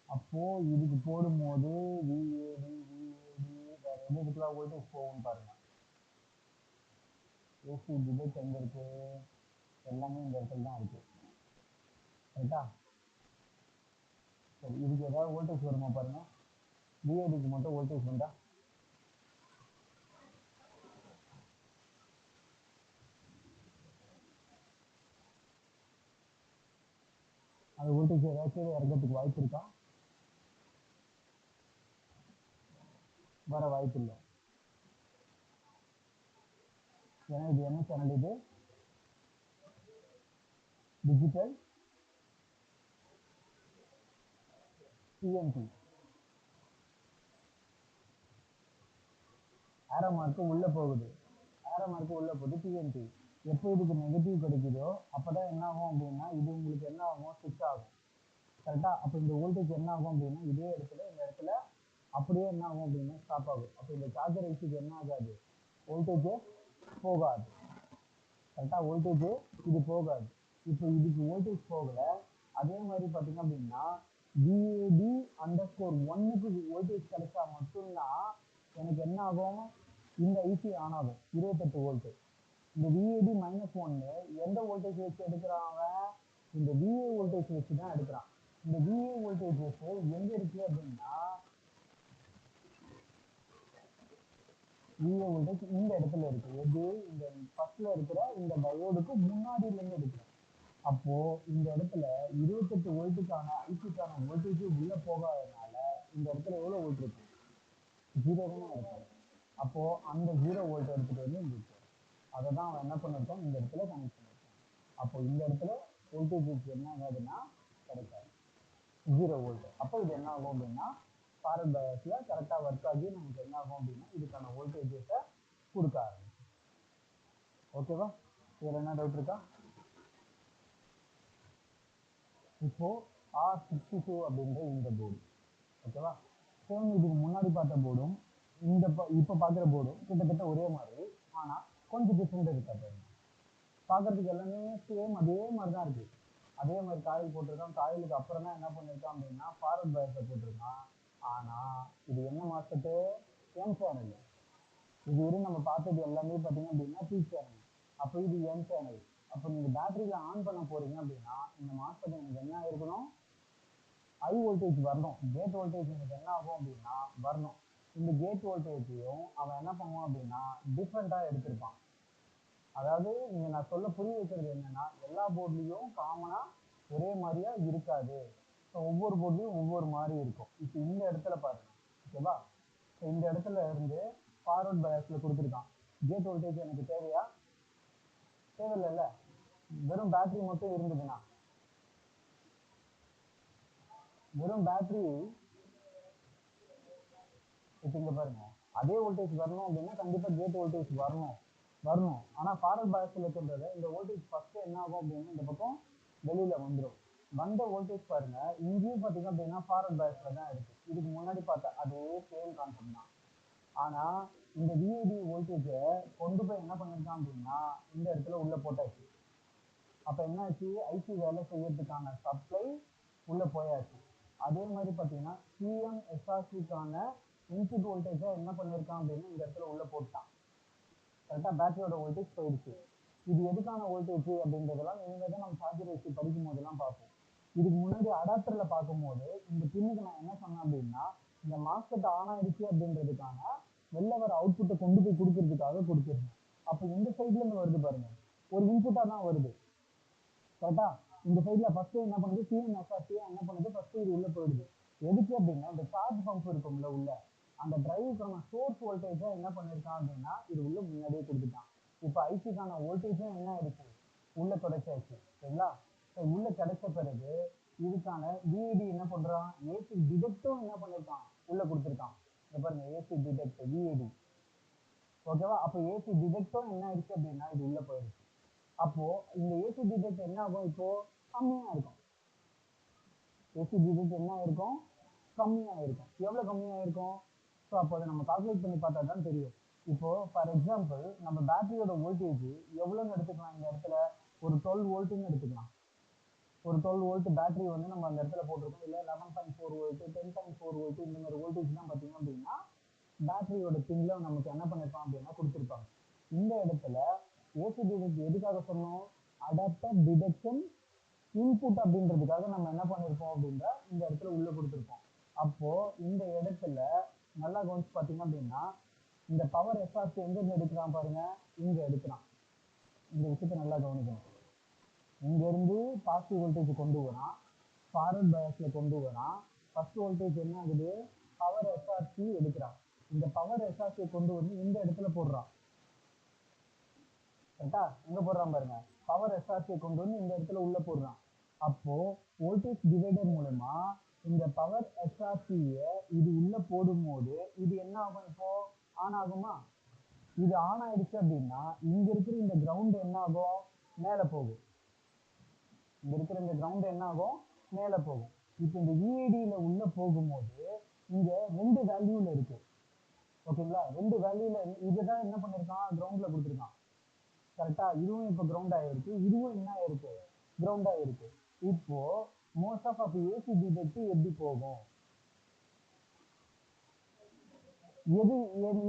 அப்போ இதுக்கு போடும்போது விஏடி விஏடி வேற எதுக்குலாம் வோல்டேஜ் போகும் பாருங்க. ஏசி டிபேட் எங்க இருக்கு? எல்லாமே இந்த இடத்துல தான் இருக்கு. கரெக்டா? சரி, இதுக்கு ஏதாவது வோல்டேஜ் வருமா பாருங்க. விஏடிக்கு மட்டும் வோல்டேஜ் வந்தா அந்த வோல்டேஜ் ஏதாச்சும் இறங்கிறதுக்கு வாய்ப்பு இருக்கா? வர வாய்ப்பு இல்லை. ஏன்னா இது என்ன சேனல்? இது டிஜிட்டல் டிஎன்டி. ஆரோ மார்க்கு உள்ள போகுது. ஆரோ மார்க்கு உள்ள போகுது டிஎன்டி. எப்போ இதுக்கு நெகட்டிவ் கிடைக்குதோ அப்பதான் என்ன ஆகும் அப்படின்னா இது உங்களுக்கு என்ன ஆகும்? ஸ்விட்ச் ஆகும். கரெக்டா? அப்போ இந்த வோல்டேஜ் என்ன ஆகும் அப்படின்னா இதே இடத்துல இந்த இடத்துல அப்படியே என்ன ஆகும் அப்படின்னா ஸ்டாப் ஆகும். அப்போ இந்த சார்ஜர் ஐசிக்கு என்ன ஆகாது? வோல்டேஜ் போகாது. கரெக்டா? வோல்டேஜ் இது போகாது. இப்போ இதுக்கு வோல்டேஜ் போகல. அதே மாதிரி பார்த்தீங்க அப்படின்னா விஏடி அண்டர்ஸ்கோர் ஒன்னுக்கு வோல்டேஜ் கிடைச்சா மட்டும்தான் எனக்கு என்ன ஆகும்? இந்த ஐசி ஆன் ஆகும். 28 வோல்ட். இந்த விஏடி மைனஸ் ஒன்னு எந்த வோல்டேஜ் வச்சு எடுக்கிறான் அவன்? இந்த விஏ வோல்டேஜ் வச்சு தான் எடுக்கிறான். இந்த விஏ வோல்டேஜ் எங்க இருக்கு அப்படின்னா விஏ வோல்டேஜ் இந்த இடத்துல இருக்கு. எது? இந்த ஃபர்ஸ்ட்ல இருக்கிற இந்த டயோடுக்கு முன்னாடியில இருந்து எடுக்கிறோம். அப்போ இந்த இடத்துல 28 வோல்ட்டுக்கான ஐசிக்கான வோல்டேஜ் உள்ள போகாதனால இந்த இடத்துல எவ்வளவு வோல்ட் இருக்கு? 0 தான் இருக்கும். அப்போ அந்த 0 வோல்ட் எடுத்துட்டு வந்து இங்க இருக்கும். அதை தான் அவன் என்ன பண்ணிருக்கான்? இந்த இடத்துல கனெக்ட் பண்ணிருக்கான். அப்போ இந்த இடத்துல வோல்டேஜ் என்ன ஆகாதுன்னா கிடைக்காது. 0 வோல்ட். அப்போ இது என்ன ஆகும் அப்படின்னா ஃபார்வர்ட் பயாஸ்ல கரெக்டா ஒர்க் ஆகி நமக்கு என்ன ஆகும் அப்படின்னா இதுக்கான வோல்டேஜஸை கொடுக்க ஆரம்பிக்கும். ஓகேவா? இதுல என்ன டவுட் இருக்கா? இப்போ R62 அப்படின்ற இந்த போர்டு. ஓகேவா? சேம் இதுக்கு முன்னாடி பார்த்த போர்டும் இந்த இப்போ பார்க்குற போர்டும் கிட்டத்தட்ட ஒரே மாதிரி. ஆனா கொஞ்சம் டிஃப்ரெண்ட் இருக்கா பாருங்க. பார்க்கறதுக்கு எல்லாமே சேம் அதே மாதிரி தான் இருக்கு. அதே மாதிரி காயில் போட்டிருக்கான். காயிலுக்கு அப்புறம் தான் என்ன பண்ணிருக்கான் அப்படின்னா ஃபார்வர்ட் பயாஸை போட்டிருக்கான். ஆனா இது என்ன மார்க்கெட்டு? என் சேனல். இது வரையும் நம்ம பார்த்தது எல்லாமே பார்த்தீங்க அப்படின்னா பி சேனல். அப்போ இது என் சேனல். அப்போ நீங்க பேட்டரியில ஆன் பண்ண போறீங்க அப்படின்னா இந்த மார்க்கெட் எனக்கு என்ன இருக்கணும்? ஹை வோல்டேஜ் வரணும். கேட் வோல்டேஜ் எனக்கு என்ன ஆகும் அப்படின்னா வரணும். இந்த கேட் வோல்டேஜையும் அவன் என்ன பண்ணுவான் அப்படின்னா டிஃப்ரெண்டா எடுத்திருப்பான். அதாவது இங்க நான் சொல்ல புரிய வைக்கிறது என்னன்னா எல்லா போர்ட்லயும் காமனா ஒரே மாதிரியா இருக்காது. ஒவ்வொரு போர்ட்லயும் ஒவ்வொரு மாதிரி இருக்கும். இப்போ இந்த இடத்துல பாருங்க. ஓகேவா? இந்த இடத்துல இருந்து ஃபார்வர்ட் பயாஸ்ல கொடுத்துருக்கான். கேட் வோல்டேஜ் எனக்கு தேவையா? தேவையில்லைல்ல. வெறும் பேட்டரி மட்டும் இருந்ததுன்னா வெறும் பேட்டரி இப்போ இங்க பாருங்க. அதே வோல்டேஜ் வரணும் அப்படின்னா கண்டிப்பா கேட் வோல்டேஜ் வரணும். வரணும். ஆனா ஃபார்வர்ட் பயாஸ்ல இருக்கின்றது இந்த வோல்டேஜ் ஃபர்ஸ்ட் என்ன ஆகும் அப்படின்னா இந்த பக்கம் வெளியில வந்துடும். வந்த வோல்டேஜ் பாருங்க. இங்கேயும் பாத்தீங்க அப்படின்னா ஃபார்வர்ட் பயாஸ்ல தான் இருக்கு. இதுக்கு முன்னாடி பார்த்த அதே சேம் கான்செப்ட் தான். ஆனால் இந்த விஏடி வோல்டேஜை கொண்டு போய் என்ன பண்ணியிருக்கான் அப்படின்னா இந்த இடத்துல உள்ளே போட்டாச்சு. அப்போ என்னாச்சு, ஐசி வேலை செய்யறதுக்கான சப்ளை உள்ளே போயாச்சு. அதே மாதிரி பார்த்தீங்கன்னா சிஎம்எஸ்ஆர்சிக்கான இன்புட் வோல்டேஜை என்ன பண்ணியிருக்கான் அப்படின்னா இந்த இடத்துல உள்ளே போட்டான். கரெக்டாக பேட்டரியோட வோல்டேஜ் போயிடுச்சு. இது எதுக்கான வோல்டேஜ் அப்படின்றதெல்லாம் இனிமேல் தான் நம்ம சார்ஜர் வச்சு படிக்கும் போதெல்லாம் பார்ப்போம். இதுக்கு முன்னாடி அடாப்டரில் பார்க்கும்போது இந்த பின்னுக்கு நான் என்ன சொன்னேன் அப்படின்னா இந்த மாஸ்கெட் ஆன் ஆயிடுச்சு அப்படின்றதுக்கான வெளில வர அவுட்புட்டை கொண்டு போய் கொடுக்கறதுக்காக கொடுத்துருந்தேன். அப்போ இந்த சைட்லேருந்து வருது பாருங்க, ஒரு இன்புட்டாக தான் வருது. கரெக்டா, இந்த சைடில் ஃபர்ஸ்ட் என்ன பண்ணுது, சிஎம்எஸ்ஆர்சி என்ன பண்ணுது, ஃபர்ஸ்ட் இது உள்ள போயிடுது. எதுக்கு அப்படின்னா இந்த சார்ஜ் பம்ப் இருக்கும்ல உள்ள, அந்த டிரைவுக்கான சோர்ஸ் வோல்டேஜை என்ன பண்ணியிருக்கான் அப்படின்னா இது உள்ள முன்னாடியே கொடுத்துட்டான். இப்போ ஐசிக்கான வோல்டேஜும் என்ன ஆயிடுச்சு, உள்ள கிடைச்சாச்சு. சரிங்களா, ஸோ உள்ள கிடைச்ச பிறகு இதுக்கான விஏடி என்ன பண்றான், ஏசி டிடெக்டும் என்ன பண்ணியிருக்கான் உள்ள கொடுத்துருக்கான். இங்க பாருங்க, ஏசி டிடெக்ட் விஏடி. ஓகேவா, அப்போ ஏசி டிடெக்டும் என்ன ஆயிடுச்சு அப்படின்னா இது உள்ள போயிடுச்சு. அப்போ இந்த ஏசி டிடெக்ட் என்ன ஆகும், இப்போ கம்மியா இருக்கும். ஏசி டிடெக்ட் என்ன ஆயிருக்கும், கம்மியா இருக்கும். எவ்வளவு கம்மியா இருக்கும், ஸோ அப்போ அதை நம்ம கால்குலேட் பண்ணி பார்த்தா தான் தெரியும். இப்போ ஃபார் எக்ஸாம்பிள் நம்ம பேட்டரியோட வோல்டேஜ் எவ்வளோன்னு எடுத்துக்கலாம், இந்த இடத்துல ஒரு 12 வோல்ட்டுன்னு எடுத்துக்கலாம். ஒரு 12 வோல்ட் பேட்டரி வந்து நம்ம அந்த இடத்துல போட்டிருக்கோம், இல்லை 11.4 வோல்ட் 10.4 வோல்ட் இந்த மாதிரி வோல்டேஜ் தான் பார்த்தீங்க அப்படின்னா பேட்டரியோட பின்ல நமக்கு என்ன பண்ணிருக்கோம் அப்படின்னா கொடுத்துருப்பாங்க. இந்த இடத்துல ஏசி டிடெக்ட் எதுக்காக சொன்னோம், அடாப்டர் டிடெக்ஷன் இன்புட் அப்படின்றதுக்காக நம்ம என்ன பண்ணிருக்கோம் அப்படின்ற இந்த இடத்துல உள்ள கொடுத்துருக்கோம். அப்போ இந்த இடத்துல நல்லா கவனிச்சு பார்த்தீங்க அப்படின்னா இந்த பவர் எஸ்ஆர்சி எங்க இருந்து எடுக்கிறான் பாருங்க, இங்க எடுக்கிறான். இந்த விஷயத்த நல்லா கவனிக்கணும். இங்க இருந்து பாசிட்டிவ் வோல்டேஜ் கொண்டு வரான், ஃபார்வர்ட் பயாஸ்ல கொண்டு வரான். ஃபர்ஸ்ட் வோல்டேஜ் என்ன ஆகுது, பவர் எஸ்ஆர்சி எடுக்கிறான். இந்த பவர் எஸ்ஆர்சியை கொண்டு வந்து இந்த இடத்துல போடுறான். கரெக்டா, எங்க போடுறான் பாருங்க, பவர் எஸ்ஆர்சியை கொண்டு வந்து இந்த இடத்துல உள்ள போடுறான். அப்போ வோல்டேஜ் டிவைடர் மூலமா இந்த பவர் எஸ்ஆர்சியை இது உள்ள போடும் போது இது என்ன ஆகும், இப்போ ஆன் ஆகுமா. இது ஆன் ஆயிடுச்சு அப்படின்னா இங்க இருக்கிற இந்த கிரவுண்ட் என்ன ஆகும், மேல போகும். இங்க இருக்கிற இந்த கிரவுண்ட் என்ன ஆகும், மேல போகும். இப்போ இந்த விஏடியில உள்ள போகும்போது இங்க 2 வேல்யூல இருக்கு. ஓகேங்களா, 2 வேல்யூல இதுதான் என்ன பண்ணிருக்கான், கிரவுண்ட்ல கொடுத்துருக்கான். கரெக்டா, இதுவும் இப்போ கிரவுண்ட் ஆயிருக்கு, இதுவும் என்ன ஆயிருக்கு, கிரவுண்ட் ஆயிருக்கு. இப்போ மோஸ்ட் ஆஃப் அப்போ ஏசி டிடெக்ட் எப்படி போகும், எது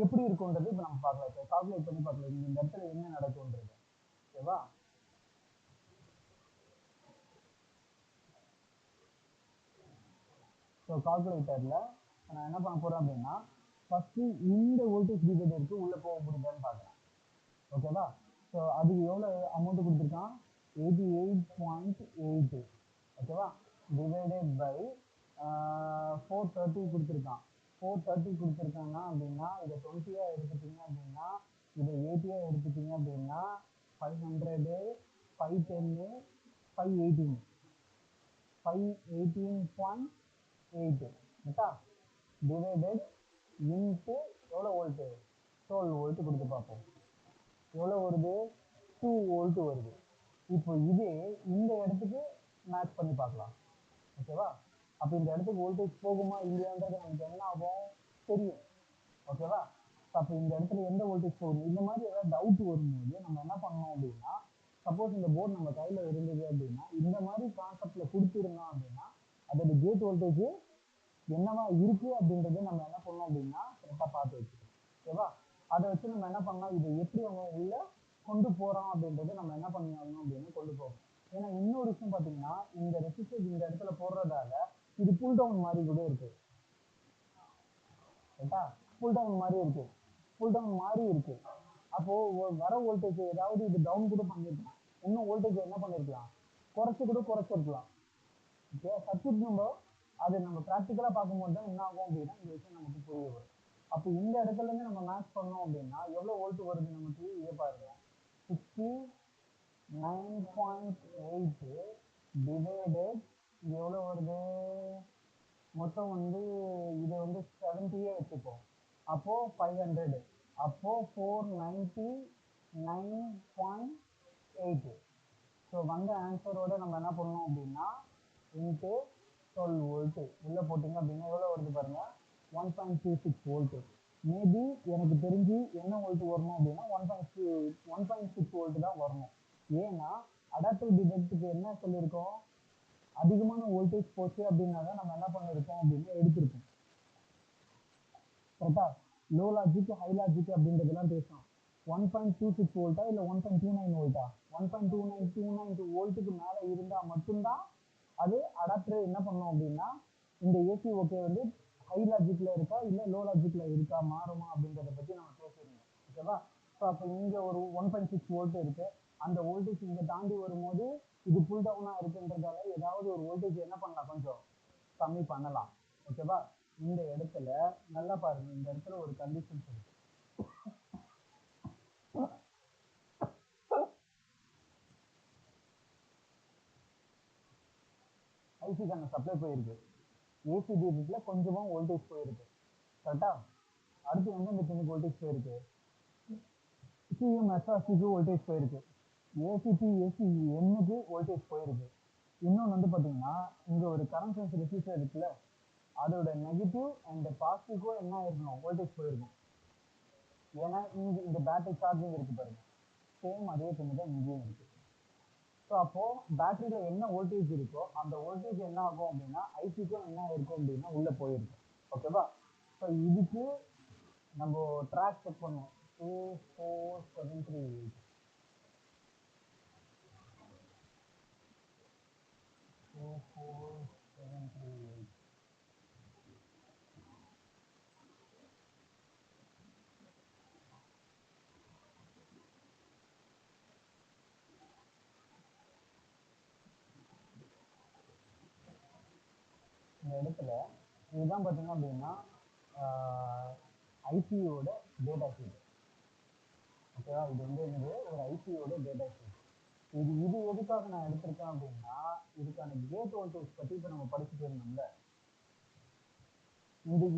எப்படி இருக்கும்ன்றது இப்போ நம்ம பார்க்கலாம். இப்போ கால்குலேட் பண்ணி பார்க்கலாம் இந்த இடத்துல என்ன நடக்கும்ன்றது. ஓகேவா, ஸோ கால்குலேட்டர்ல நான் என்ன பண்ண போறேன் அப்படின்னா ஃபர்ஸ்ட் இந்த வோல்டேஜ் டிவைடருக்கு உள்ள போக முடியுதான்னு பார்க்குறேன். ஓகேவா, ஸோ அதுக்கு எவ்வளோ அமௌண்ட் கொடுத்துருக்கான், 88.8. ஓகேவா, டிவைடட் பை 430 கொடுத்துருக்கான். 430 கொடுத்துருக்காங்கன்னா அப்படின்னா இதை 20 எடுத்துட்டீங்க அப்படின்னா இதை 80 எடுத்துட்டீங்க அப்படின்னா 500 510 518 518.8 கரெக்டா, டிவைடட் இன்ட்டு எவ்வளோ வோல்ட்டு, 12 வோல்ட் கொடுத்து பார்ப்போம் எவ்வளோ வருது, 2 வோல்ட் வருது. இப்போ இதே இந்த இடத்துக்கு மேட்ச் பண்ணி பார்க்கலாம். ஓகேவா, அப்போ இந்த இடத்துக்கு வோல்டேஜ் போகுமா இல்லையான்றது நமக்கு என்ன ஆகும் தெரியும். ஓகேவா, அப்போ இந்த இடத்துல எந்த வோல்டேஜ் போகும், இந்த மாதிரி ஏதாவது டவுட் வரும்போது நம்ம என்ன பண்ணணும் அப்படின்னா சப்போஸ் இந்த போர்டு நம்ம கையில் இருந்தது அப்படின்னா இந்த மாதிரி கான்செப்டில் கொடுத்துருந்தோம் அப்படின்னா அதோட கேட் வோல்டேஜ் என்னவா இருக்கு அப்படின்றத நம்ம என்ன பண்ணோம் அப்படின்னா கரெக்டாக பார்த்து வச்சுக்கணும். ஓகேவா, அதை வச்சு நம்ம என்ன பண்ணலாம், இதை எப்படி அவங்க உள்ள கொண்டு போறோம் அப்படின்றத நம்ம என்ன பண்ணணும் அப்படின்னு கொண்டு போகணும். ஏன்னா இன்னொரு விஷயம் பார்த்தீங்கன்னா இந்த ரெசிஸ்டர் இந்த இடத்துல போடுறதால இது புல் டவுன் மாதிரி கூட இருக்கு. ரைட்டா, புல் டவுன் மாதிரி இருக்கு, புல் டவுன் மாதிரி இருக்கு. அப்போ வர வோல்டேஜ் ஏதாவது இது டவுன் கூட பண்ணிருக்கலாம், இன்னும் வோல்டேஜ் என்ன பண்ணிருக்கலாம், குறைச்சு கூட குறைச்சிருக்கலாம். ஓகே, சர்க்யூட் நம்ம அது நம்ம ப்ராக்டிக்கலாக பார்க்கும்போது தான் என்ன ஆகும் அப்படின்னா இந்த விஷயம் நமக்கு புரிய வரும். அப்போ இந்த இடத்துல இருந்து நம்ம மேட்ச் பண்ணோம் அப்படின்னா எவ்வளோ வோல்ட் வருது நமக்கு, இதை பாருங்க, 69.8 டிவைடட் இது எவ்வளோ வருது, மொத்தம் வந்து இதை வந்து 70 வச்சுப்போம். அப்போ 500, அப்போ 499.8. ஸோ வந்த ஆன்சரோட நம்ம என்ன பண்ணணும் அப்படின்னா இன்ட்டு 12 வோல்ட்டு உள்ளே போட்டிங்க அப்படின்னா எவ்வளோ வருது பாருங்க, 1.26 வோல்ட்டு. மேபி எனக்கு தெரிஞ்சு என்ன வோல்ட் வரணும் அப்படின்னா 1.6 வோல்ட் தான் வரணும். ஏன்னா அடாப்டிவ் டிடெக்டுக்கு என்ன சொல்லியிருக்கோம், அதிகமான வோல்டேஜ் போச்சு அப்படின்னா தான் நம்ம என்ன பண்ணியிருக்கோம் அப்படின்னு எடுத்திருக்கோம். கரெக்டா? லோ லாஜிக் ஹை லாஜிக் அப்படின்றதெல்லாம் பேசணும். 1.26 வோல்ட்டா இல்லை 1.29 வோல்ட்டா, 1.29 வோல்ட்டுக்கு மேலே இருந்தால் மட்டும்தான் அது அடாப்டர் என்ன பண்ணணும் அப்படின்னா இந்த ஏசி ஓகே வந்து ஹை லாஜிக்ல இருக்கா இல்லை லோ லாஜிக்ல இருக்கா மாறுமா அப்படின்றத பற்றி நம்ம பேசியிருந்தோம். ஓகேவா? ஸோ அப்போ இங்கே ஒரு 1.6 வோல்ட் இருக்கு. அந்த வோல்டேஜ் இங்கே தாண்டி வரும்போது இது புல் டவுனாக இருக்குன்றதால ஏதாவது ஒரு வோல்டேஜ் என்ன பண்ணலாம், கொஞ்சம் கம்மி பண்ணலாம். ஓகேவா? இந்த இடத்துல நல்லா பாருங்க, இந்த இடத்துல ஒரு கண்டிஷன்ஸ் இருக்கு. ஐசிக்கான சப்ளை போயிருக்கு, ஏசி டியூட்டில கொஞ்சமா வோல்டேஜ் போயிருக்கு. கரெக்டா? அடுத்து எந்தெந்த பின்னுக்கு வோல்டேஜ் போயிருக்கு, சிஎம்எஸ்ஆர்சிக்கு வோல்டேஜ் போயிருக்கு, ஏசிபி ஏசி எண்ணுக்கு வோல்டேஜ் போயிருக்கு. இன்னொன்று வந்து பார்த்தீங்கன்னா இங்கே ஒரு கரண்ட் சென்ஸ் ரெசிஸ்டர் இருக்குல்ல, அதோட நெகட்டிவ் அண்ட் பாசிட்டிவ்க்கும் என்ன ஆயிருக்கணும், வோல்டேஜ் போயிருக்கும். ஏன்னா இங்கே இந்த பேட்டரி சார்ஜிங் இருக்கு பாருங்க, சேம் அதே பின்னு தான் இங்கேயும் இருக்கு. ஸோ அப்போ பேட்டரியில என்ன வோல்டேஜ் இருக்கோ அந்த வோல்டேஜ் என்ன ஆகும் அப்படின்னா ஐசிக்கும் என்ன இருக்கும் அப்படின்னா உள்ள போயிருக்கும். ஓகேவா? ஸோ இதுக்கு நம்ம ட்ராக் செக் பண்ணுவோம். 24738 24738 இந்த இடத்துல இதுதான் பார்த்தீங்க அப்படின்னா ஐசியோட டேட்டா ஷீட். ஓகேவா? இது வந்து என்னது, ஒரு ஐசியோட டேட்டா ஷீட். இது எதுக்காக நான் எடுத்திருக்கேன் அப்படின்னா இதுக்கான கேட் வோல்டேஜ் பற்றி இப்போ நம்ம படிச்சுட்டு இருந்தோம்ல,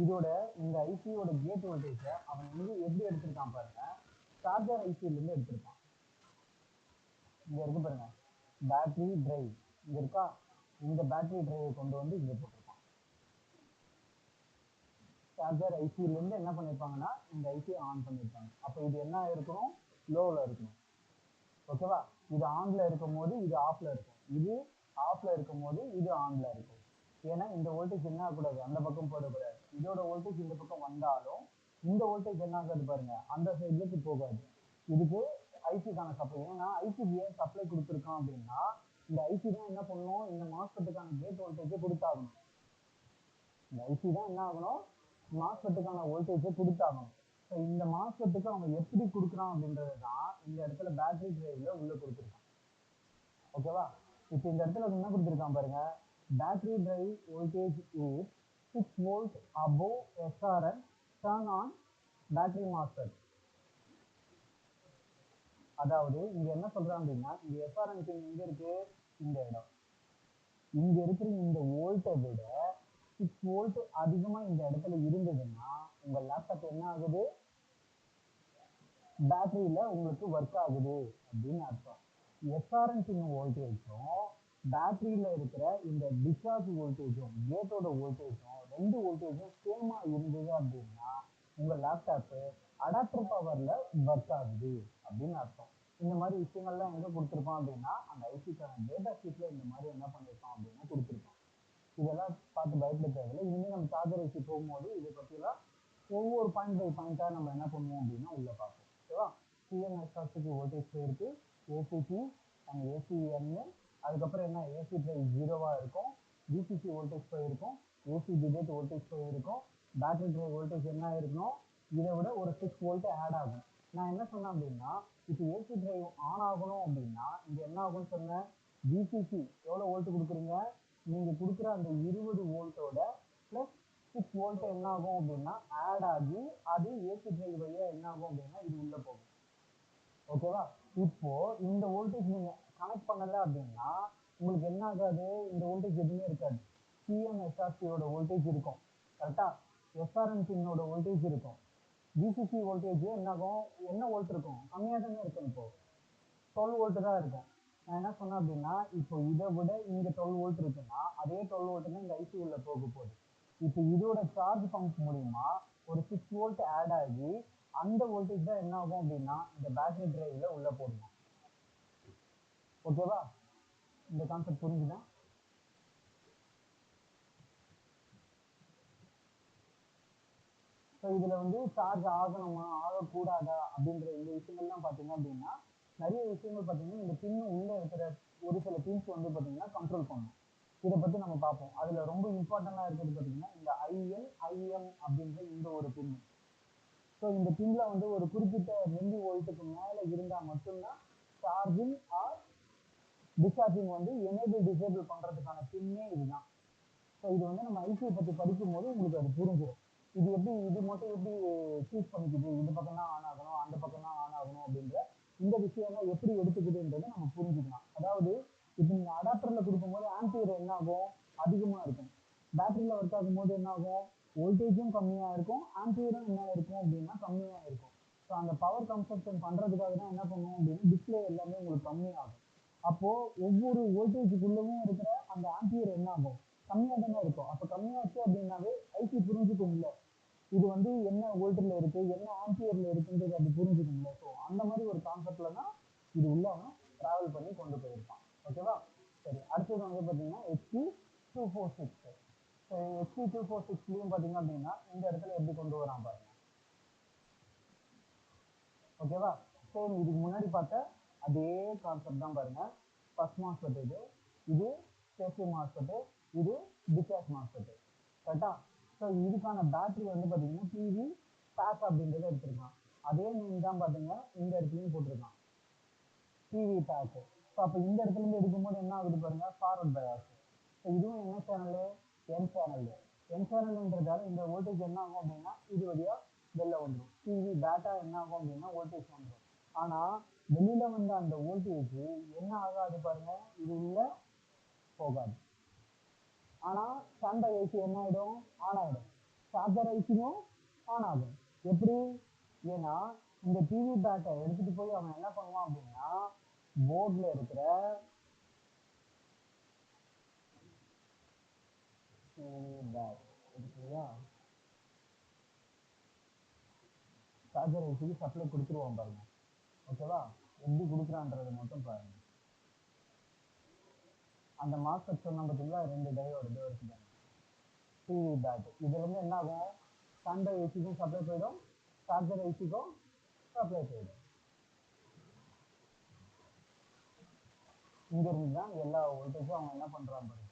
இதோட இந்த ஐசியோட கேட் வோல்டேஜை அவன் வந்து எப்படி எடுத்திருக்கான் பாருங்க, சார்ஜர் ஐசியிலேருந்து எடுத்திருக்கான். இங்க இருக்கு பாருங்க, பேட்டரி டிரைவ் இங்க இருக்கா, இந்த பேட்டரி டிரைவை கொண்டு வந்து இங்க போட்டிருக்கான். சார்ஜர் ஐசியிலேருந்து என்ன பண்ணியிருப்பாங்கன்னா இந்த ஐசியை ஆன் பண்ணியிருப்பாங்க. அப்போ இது என்ன இருக்கணும், லோவில் இருக்கணும். ஓகேவா? இது ஆன்ல இருக்கும் போது இது ஆஃப்ல இருக்கும், இது ஆஃப்ல இருக்கும் போது இது ஆன்ல இருக்கும். ஏன்னா இந்த வோல்டேஜ் என்ன ஆகக்கூடாது, அந்த பக்கம் போடக்கூடாது. இதோட வோல்டேஜ் இந்த பக்கம் வந்தாலும் இந்த வோல்டேஜ் என்ன ஆகாது பாருங்க, அந்த சைட்லுக்கு போகாது. இதுக்கு ஐசிக்கான சப்ளை. ஏன்னா ஐசிக்கு ஏன் சப்ளை கொடுத்துருக்கான் அப்படின்னா இந்த ஐசி தான் என்ன பண்ணணும், இந்த மாஸ்பெட்டுக்கான கேட் வோல்டேஜை கொடுத்தாகணும். இந்த ஐசி தான் என்ன ஆகணும், மாஸ்பெட்டுக்கான வோல்டேஜை கொடுத்தாகணும். ஸோ இந்த மாஸ்பெட்டுக்கு அவன் எப்படி கொடுக்குறான் அப்படின்றது தான் இந்த இடத்துல பேட்டரி டிரைவ்ல உள்ள கொடுத்துருக்கான். ஓகேவா? இப்போ இந்த இடத்துல என்ன கொடுத்துருக்கான் பாருங்க, battery drive voltage is 6 volt above SRN turn on battery MOSFET. அதாவது இங்க என்ன சொல்றான் அப்படின்னா இங்க SRN பின் எங்க இருக்கு, இந்த இடம். இங்க இருக்கிற இந்த வோல்ட்டை விட 6 வோல்ட் அதிகமா இந்த இடத்துல இருந்ததுன்னா உங்க லேப்டாப் என்ன ஆகுது, பேட்டரியில உங்களுக்கு ஒர்க் ஆகுது அப்படின்னு அர்த்தம். எஸ்ஆர்என் பின் வோல்டேஜும் பேட்டரியில இருக்கிற இந்த டிஸ்சார்ஜ் வோல்டேஜும் கேட்டோட வோல்டேஜும் ரெண்டு வோல்டேஜும் சேமா இருந்தது அப்படின்னா உங்க லேப்டாப்பு அடாப்டர் பவர்ல ஒர்க் ஆகுது அப்படின்னு அர்த்தம். இந்த மாதிரி விஷயங்கள்லாம் எங்க கொடுத்துருப்பான் அப்படின்னா அந்த ஐசிக்கான டேட்டா ஷீட்ல இந்த மாதிரி என்ன பண்ணிருப்பான் அப்படின்னா கொடுத்துருப்பான். இதெல்லாம் பார்த்து பயப்பட தேவையில்லை. இனிமேல் நம்ம சார்ஜர் ஐசி போகும்போது இதை பற்றிலாம் ஒவ்வொரு பாயிண்ட் பை பாயிண்டாக நம்ம என்ன பண்ணுவோம் அப்படின்னா உள்ள பார்ப்போம். ஓகேவா? சிஎம்எஸ்ஆர்சிக்கு வோல்டேஜ் போயிருக்கு, ஏசிபி அண்ட் ஏசிஎன்னு, அதுக்கப்புறம் என்ன ஏசி டிரைவ் ஜீரோவாக இருக்கும், டிசிசி வோல்டேஜ் போயிருக்கும், ஏசி டிடெக்ட் வோல்டேஜ் போயிருக்கும், பேட்டரி டிரைவ் வோல்டேஜ் என்ன இருக்கணும், இதை விட ஒரு 6 வோல்ட் ஆட் ஆகும். நான் என்ன சொன்னேன் அப்படின்னா இப்போ ஏசி டிரைவ் ஆன் ஆகணும் அப்படின்னா இங்கே என்ன ஆகும்னு சொன்னேன், டிசிசி எவ்வளோ வோல்ட் கொடுக்குறீங்க, நீங்கள் கொடுக்குற அந்த 20 வோல்ட்டோட ப்ளஸ் 6 வோல்ட் என்ன ஆகும் அப்படின்னா ஆட் ஆகி அது ஏசி டிரைவ் வழியா என்ன ஆகும் அப்படின்னா இது உள்ள போகும். ஓகேவா? இப்போ இந்த வோல்டேஜ் நீங்க கனெக்ட் பண்ணல அப்படின்னா உங்களுக்கு என்ன ஆகாது, இந்த வோல்டேஜ் எதுவுமே இருக்காது. சிஎம்எஸ்ஆர்சியோட வோல்டேஜ் இருக்கும். கரெக்டா? எஸ்ஆர்என் பின்னோட வோல்டேஜ் இருக்கும். டிசிசி வோல்டேஜ் என்ன ஆகும், என்ன வோல்ட் இருக்கும், கம்மியாக தானே இருக்கும். இப்போ 12 வோல்ட் தான் இருக்கும். நான் என்ன சொன்னேன் அப்படின்னா இப்போ இதை விட இங்க 12 வோல்ட் இருக்குன்னா அதே 12 வோல்ட் தான் இந்த ஐசி உள்ள போக போகுது. இப்போ இதோட சார்ஜ் பம்ப் மூலியமா ஒரு 6 வோல்ட் ஆட் ஆகி அந்த வோல்டேஜ் தான் என்ன ஆகும் அப்படின்னா இந்த பேட்டரி டிரைவ்ல உள்ள போடணும். ஓகேவா? இந்த கான்செப்ட் புரிஞ்சுதா? ஸோ இதில் வந்து சார்ஜ் ஆகணுமா ஆகக்கூடாதா அப்படின்ற இந்த விஷயங்கள்லாம் பார்த்தீங்க அப்படின்னா நிறைய விஷயங்கள் பார்த்தீங்கன்னா இந்த பின்னு உள்ளே இருக்கிற ஒரு சில பின்ஸ் வந்து பார்த்தீங்கன்னா கண்ட்ரோல் பண்ணும். இதை பற்றி நம்ம பார்ப்போம். அதில் ரொம்ப இம்பார்ட்டண்டாக இருக்கிறது பார்த்தீங்கன்னா இந்த ஐஎல் ஐஎம் அப்படின்ற இந்த ஒரு பின். ஸோ இந்த பின்ல வந்து ஒரு குறிப்பிட்ட மில்லி வோல்ட்டுக்கு மேலே இருந்தால் மட்டும்தான் சார்ஜிங் ஆர் டிஸ்சார்ஜிங் வந்து எனேபிள் டிசேபிள் பண்ணுறதுக்கான பின்னே இதுதான். ஸோ இது வந்து நம்ம ஐசியை பற்றி படிக்கும்போது உங்களுக்கு அது புரிஞ்சிடும். இது எப்படி இது மட்டும் எப்படி சூஸ் பண்ணிக்குது, இந்த பக்கம் தான் ஆன் ஆகணும் அந்த பக்கம் தான் ஆன் ஆகணும் அப்படின்ற இந்த விஷயம்லாம் எப்படி எடுத்துக்குதுன்றதை நம்ம புரிஞ்சுக்கலாம். அதாவது இப்போ நீங்கள் அடாப்டரில் கொடுக்கும்போது ஆம்பியர் என்ன ஆகும், அதிகமாக இருக்கும். பேட்டரியில் ஒர்க் ஆகும்போது என்ன ஆகும், வோல்டேஜும் கம்மியாக இருக்கும், ஆம்பியரும் என்ன இருக்கும் அப்படின்னா கம்மியாக இருக்கும். ஸோ அந்த பவர் கன்சப்ஷன் பண்ணுறதுக்காக தான் என்ன பண்ணுவோம் அப்படின்னா டிஸ்பிளே எல்லாமே உங்களுக்கு கம்மியாகும். அப்போது ஒவ்வொரு வோல்டேஜுக்குள்ளவும் இருக்கிற அந்த ஆம்பியர் என்ன ஆகும், கம்மியாக தானே இருக்கும். அப்போ கம்மியாச்சு அப்படின்னாவே ஐசி புரிஞ்சுக்கும்ல இது வந்து என்ன வோல்ட்டில் இருக்கு என்ன ஆம்பியர்ல இருக்குன்றது அப்படி புரிஞ்சுக்கணும்ல. ஸோ அந்த மாதிரி ஒரு கான்செப்ட்ல தான் இது உள்ள அவன் டிராவல் பண்ணி கொண்டு போயிருப்பான். ஓகேவா? சரி, அடுத்தது வந்து பார்த்தீங்கன்னா HP246. HP246லையும் பார்த்தீங்க அப்படின்னா இந்த இடத்துல எப்படி கொண்டு வரான் பாருங்க. ஓகேவா? சேம் இதுக்கு முன்னாடி பார்த்த அதே கான்செப்ட் தான் பாருங்க. ஃபர்ஸ்ட் மாஸ்பெட் இது சேஃப்டி மாஸ்பெட், இது டிஸ்சார்ஜ் மாஸ்பெட். கரெக்டா? ஸோ இதுக்கான பேட்டரி வந்து பார்த்தீங்கன்னா டிவி பேக் அப்படின்றத எடுத்திருக்கான். அதே நேம் தான் பார்த்தீங்க இந்த இடத்துலையும் போட்டிருக்கான், டிவி பேக்கு. ஸோ அப்போ இந்த இடத்துல இருந்து எடுக்கும்போது என்ன ஆகுது பாருங்க, ஃபார்வர்ட் பயாஸ். ஸோ இதுவும் என்ன சேனலு, என் சேனல். என் சேனல்ன்றதால இந்த வோல்டேஜ் என்ன ஆகும் அப்படின்னா இது வழியாக வெளில வந்துடும். டிவி பேட்டா என்ன ஆகும் அப்படின்னா வோல்டேஜ் வந்துடும். ஆனால் வெளியில வந்த அந்த வோல்டேஜ் என்ன ஆகாது பாருங்க, இது உள்ள போகாது. ஆனால் ஸ்டாண்டை ஐசி என்ன ஆகிடும், ஆன் ஆகிடும். சார்ஜர் ஐசியும் ஆன் ஆகும். எப்படி? ஏன்னா இந்த டிவி பேட்டை எடுத்துட்டு போய் அவன் என்ன பண்ணுவான் அப்படின்னா போர்டில் இருக்கிற பேக் இருக்குல்லையா, சார்ஜர் ஐசிக்கு சப்ளை கொடுத்துருவான் பாருங்க. ஓகேவா? எப்படி கொடுக்குறான்றது மட்டும் பாருங்க. அந்த மாஸ்பெட் சொன்ன பார்த்தீங்களா, 2 டயோடு இதோ இருக்குது டிவி பேக். இதுல இருந்து என்ன ஆகும், ஸ்டாண்டை ஐசிக்கும் சப்ளை போயிடும், சார்ஜர் ஐசிக்கும் சப்ளை போயிடும். இங்க இருந்து தான் எல்லா வோல்டேஜும் அவங்க என்ன பண்றாங்க பாருங்க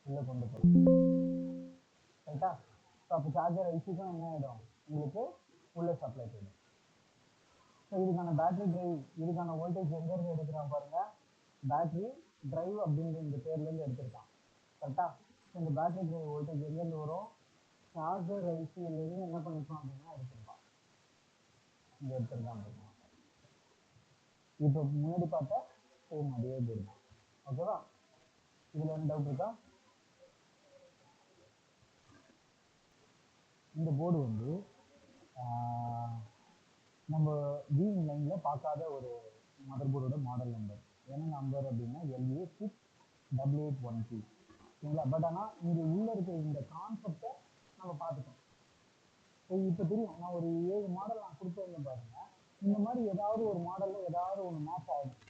உள்ள கொண்டு போய். ரைட்டா? ஸோ அப்போ சார்ஜர் ஐசிக்கும் என்ன ஆகிடும் உங்களுக்கு உள்ள சப்ளை போயிடும். ஸோ இதுக்கான பேட்டரி டிரைவ், இதுக்கான வோல்டேஜ் எங்கேருந்து எடுக்கிறான் பாருங்க, பேட்டரி டிரைவ் அப்படின்ற இந்த பேர்லேருந்து எடுத்திருக்கான். கரெக்டா? ஸோ இந்த பேட்டரி டிரைவ் வோல்டேஜ் எங்கேருந்து வரும், சார்ஜர் ஐசியிலேருந்து என்ன பண்ணிருப்பான் அப்படின்னா எடுத்திருப்பான். இங்கே எடுத்திருக்கான் பாருங்க. இப்போ முன்னாடி பார்த்தா சேம் அதே போர்டு தான். ஓகேவா? இதில் என்ன டவுட் இருக்கா? இந்த போர்டு வந்து நம்ம விங் லைனில் பார்க்காத ஒரு மதர் போர்டோட மாடல் நம்பர். என்ன நம்பர் அப்படின்னா LA68813. சரிங்களா? பட் ஆனால் இங்கே உள்ளே இருக்கிற இந்த கான்செப்டை நம்ம பார்த்துட்டோம். இப்போ தெரியும், நான் ஒரு 7 மாடல் நான் கொடுத்துருந்தேன் பாருங்க. இந்த மாதிரி ஏதாவது ஒரு மாடலில் ஏதாவது ஒன்று மேட்ச் ஆகிடும்.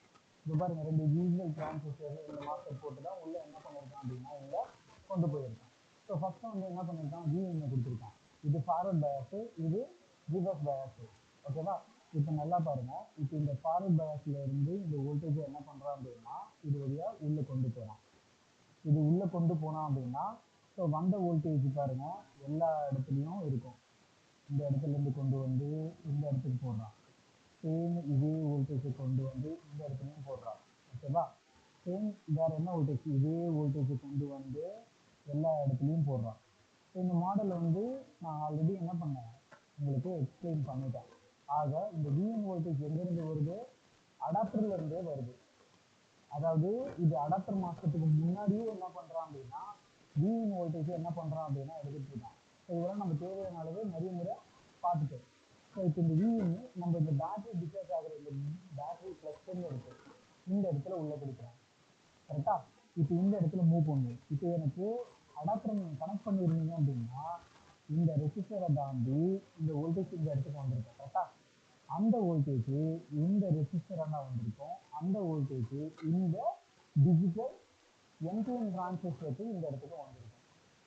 இப்போ பாருங்க 2 டிஜிட்டல் டிரான்சிஸ்டர் இந்த மாஸ்டர் போட்டு தான் உள்ளே என்ன பண்ணியிருக்கான் அப்படின்னா இங்கே கொண்டு போயிருக்கான். ஸோ ஃபஸ்ட்டு வந்து என்ன பண்ணியிருக்கான், விஇன்னு கொடுத்துருக்கான். இது ஃபார்வர்ட் பயாஸு, இது ரிவர்ஸ் பயாஸு. ஓகேவா? இப்போ நல்லா பாருங்க. இப்போ இந்த ஃபார்வர்ட் பயாஸ்ல இருந்து இந்த வோல்டேஜ் என்ன பண்ணுறான் அப்படின்னா இது வழியாக உள்ளே கொண்டு போகிறான். இது உள்ளே கொண்டு போனான் அப்படின்னா ஸோ வந்த வோல்டேஜ் பாருங்க எல்லா இடத்துலையும் இருக்கும். இந்த இடத்துல இருந்து கொண்டு வந்து இந்த இடத்துக்கு போடுறான். சேம் இதே வோல்டேஜை கொண்டு வந்து இந்த இடத்துலையும் போடுறான். ஓகேவா? சேம் வேற என்ன வோல்டேஜ், இதே வோல்டேஜை கொண்டு வந்து எல்லா இடத்துலையும் போடுறான். ஸோ இந்த மாடல் வந்து நான் ஆல்ரெடி என்ன பண்ணேன் உங்களுக்கு எக்ஸ்பிளைன் பண்ணிட்டேன். ஆக இந்த விஎன் வோல்டேஜ் எங்கேருந்து வருது, அடாப்டர்ல இருந்தே வருது. அதாவது இது அடாப்டர் மாஸ்பெட்டுக்கு முன்னாடியே என்ன பண்ணுறான் அப்படின்னா விஇன் வோல்டேஜ் என்ன பண்ணுறான் அப்படின்னா எடுத்துட்டு இருக்கான். ஸோ இதெல்லாம் நம்ம தேவையான அளவு நிறைய முறை பார்த்துட்டோம். ஸோ இப்போ இந்த விஇன் நம்ம இந்த பேட்டரி டிஸ்சார்ஜ் ஆகிற இந்த பேட்டரி ப்ளஸ்ன்னு இருக்கு, இந்த இடத்துல உள்ள கொடுக்குறோம். கரெக்டா? இப்போ இந்த இடத்துல மூவ் பண்ணுவோம். இப்போ எனக்கு அடாப்டர் நீங்கள் கனெக்ட் பண்ணியிருந்தீங்க அப்படின்னா இந்த ரெசிஸ்டரை தாண்டி இந்த வோல்டேஜ் இந்த இடத்துக்கு வந்திருக்கும் கரெக்டா. அந்த வோல்டேஜ் இந்த ரெசிஸ்டரான வந்திருக்கும், அந்த வோல்டேஜ் இந்த டிஜிட்டல் NPN டிரான்சிஸ்டருக்கு இந்த இடத்துக்கு வந்திருக்கும்.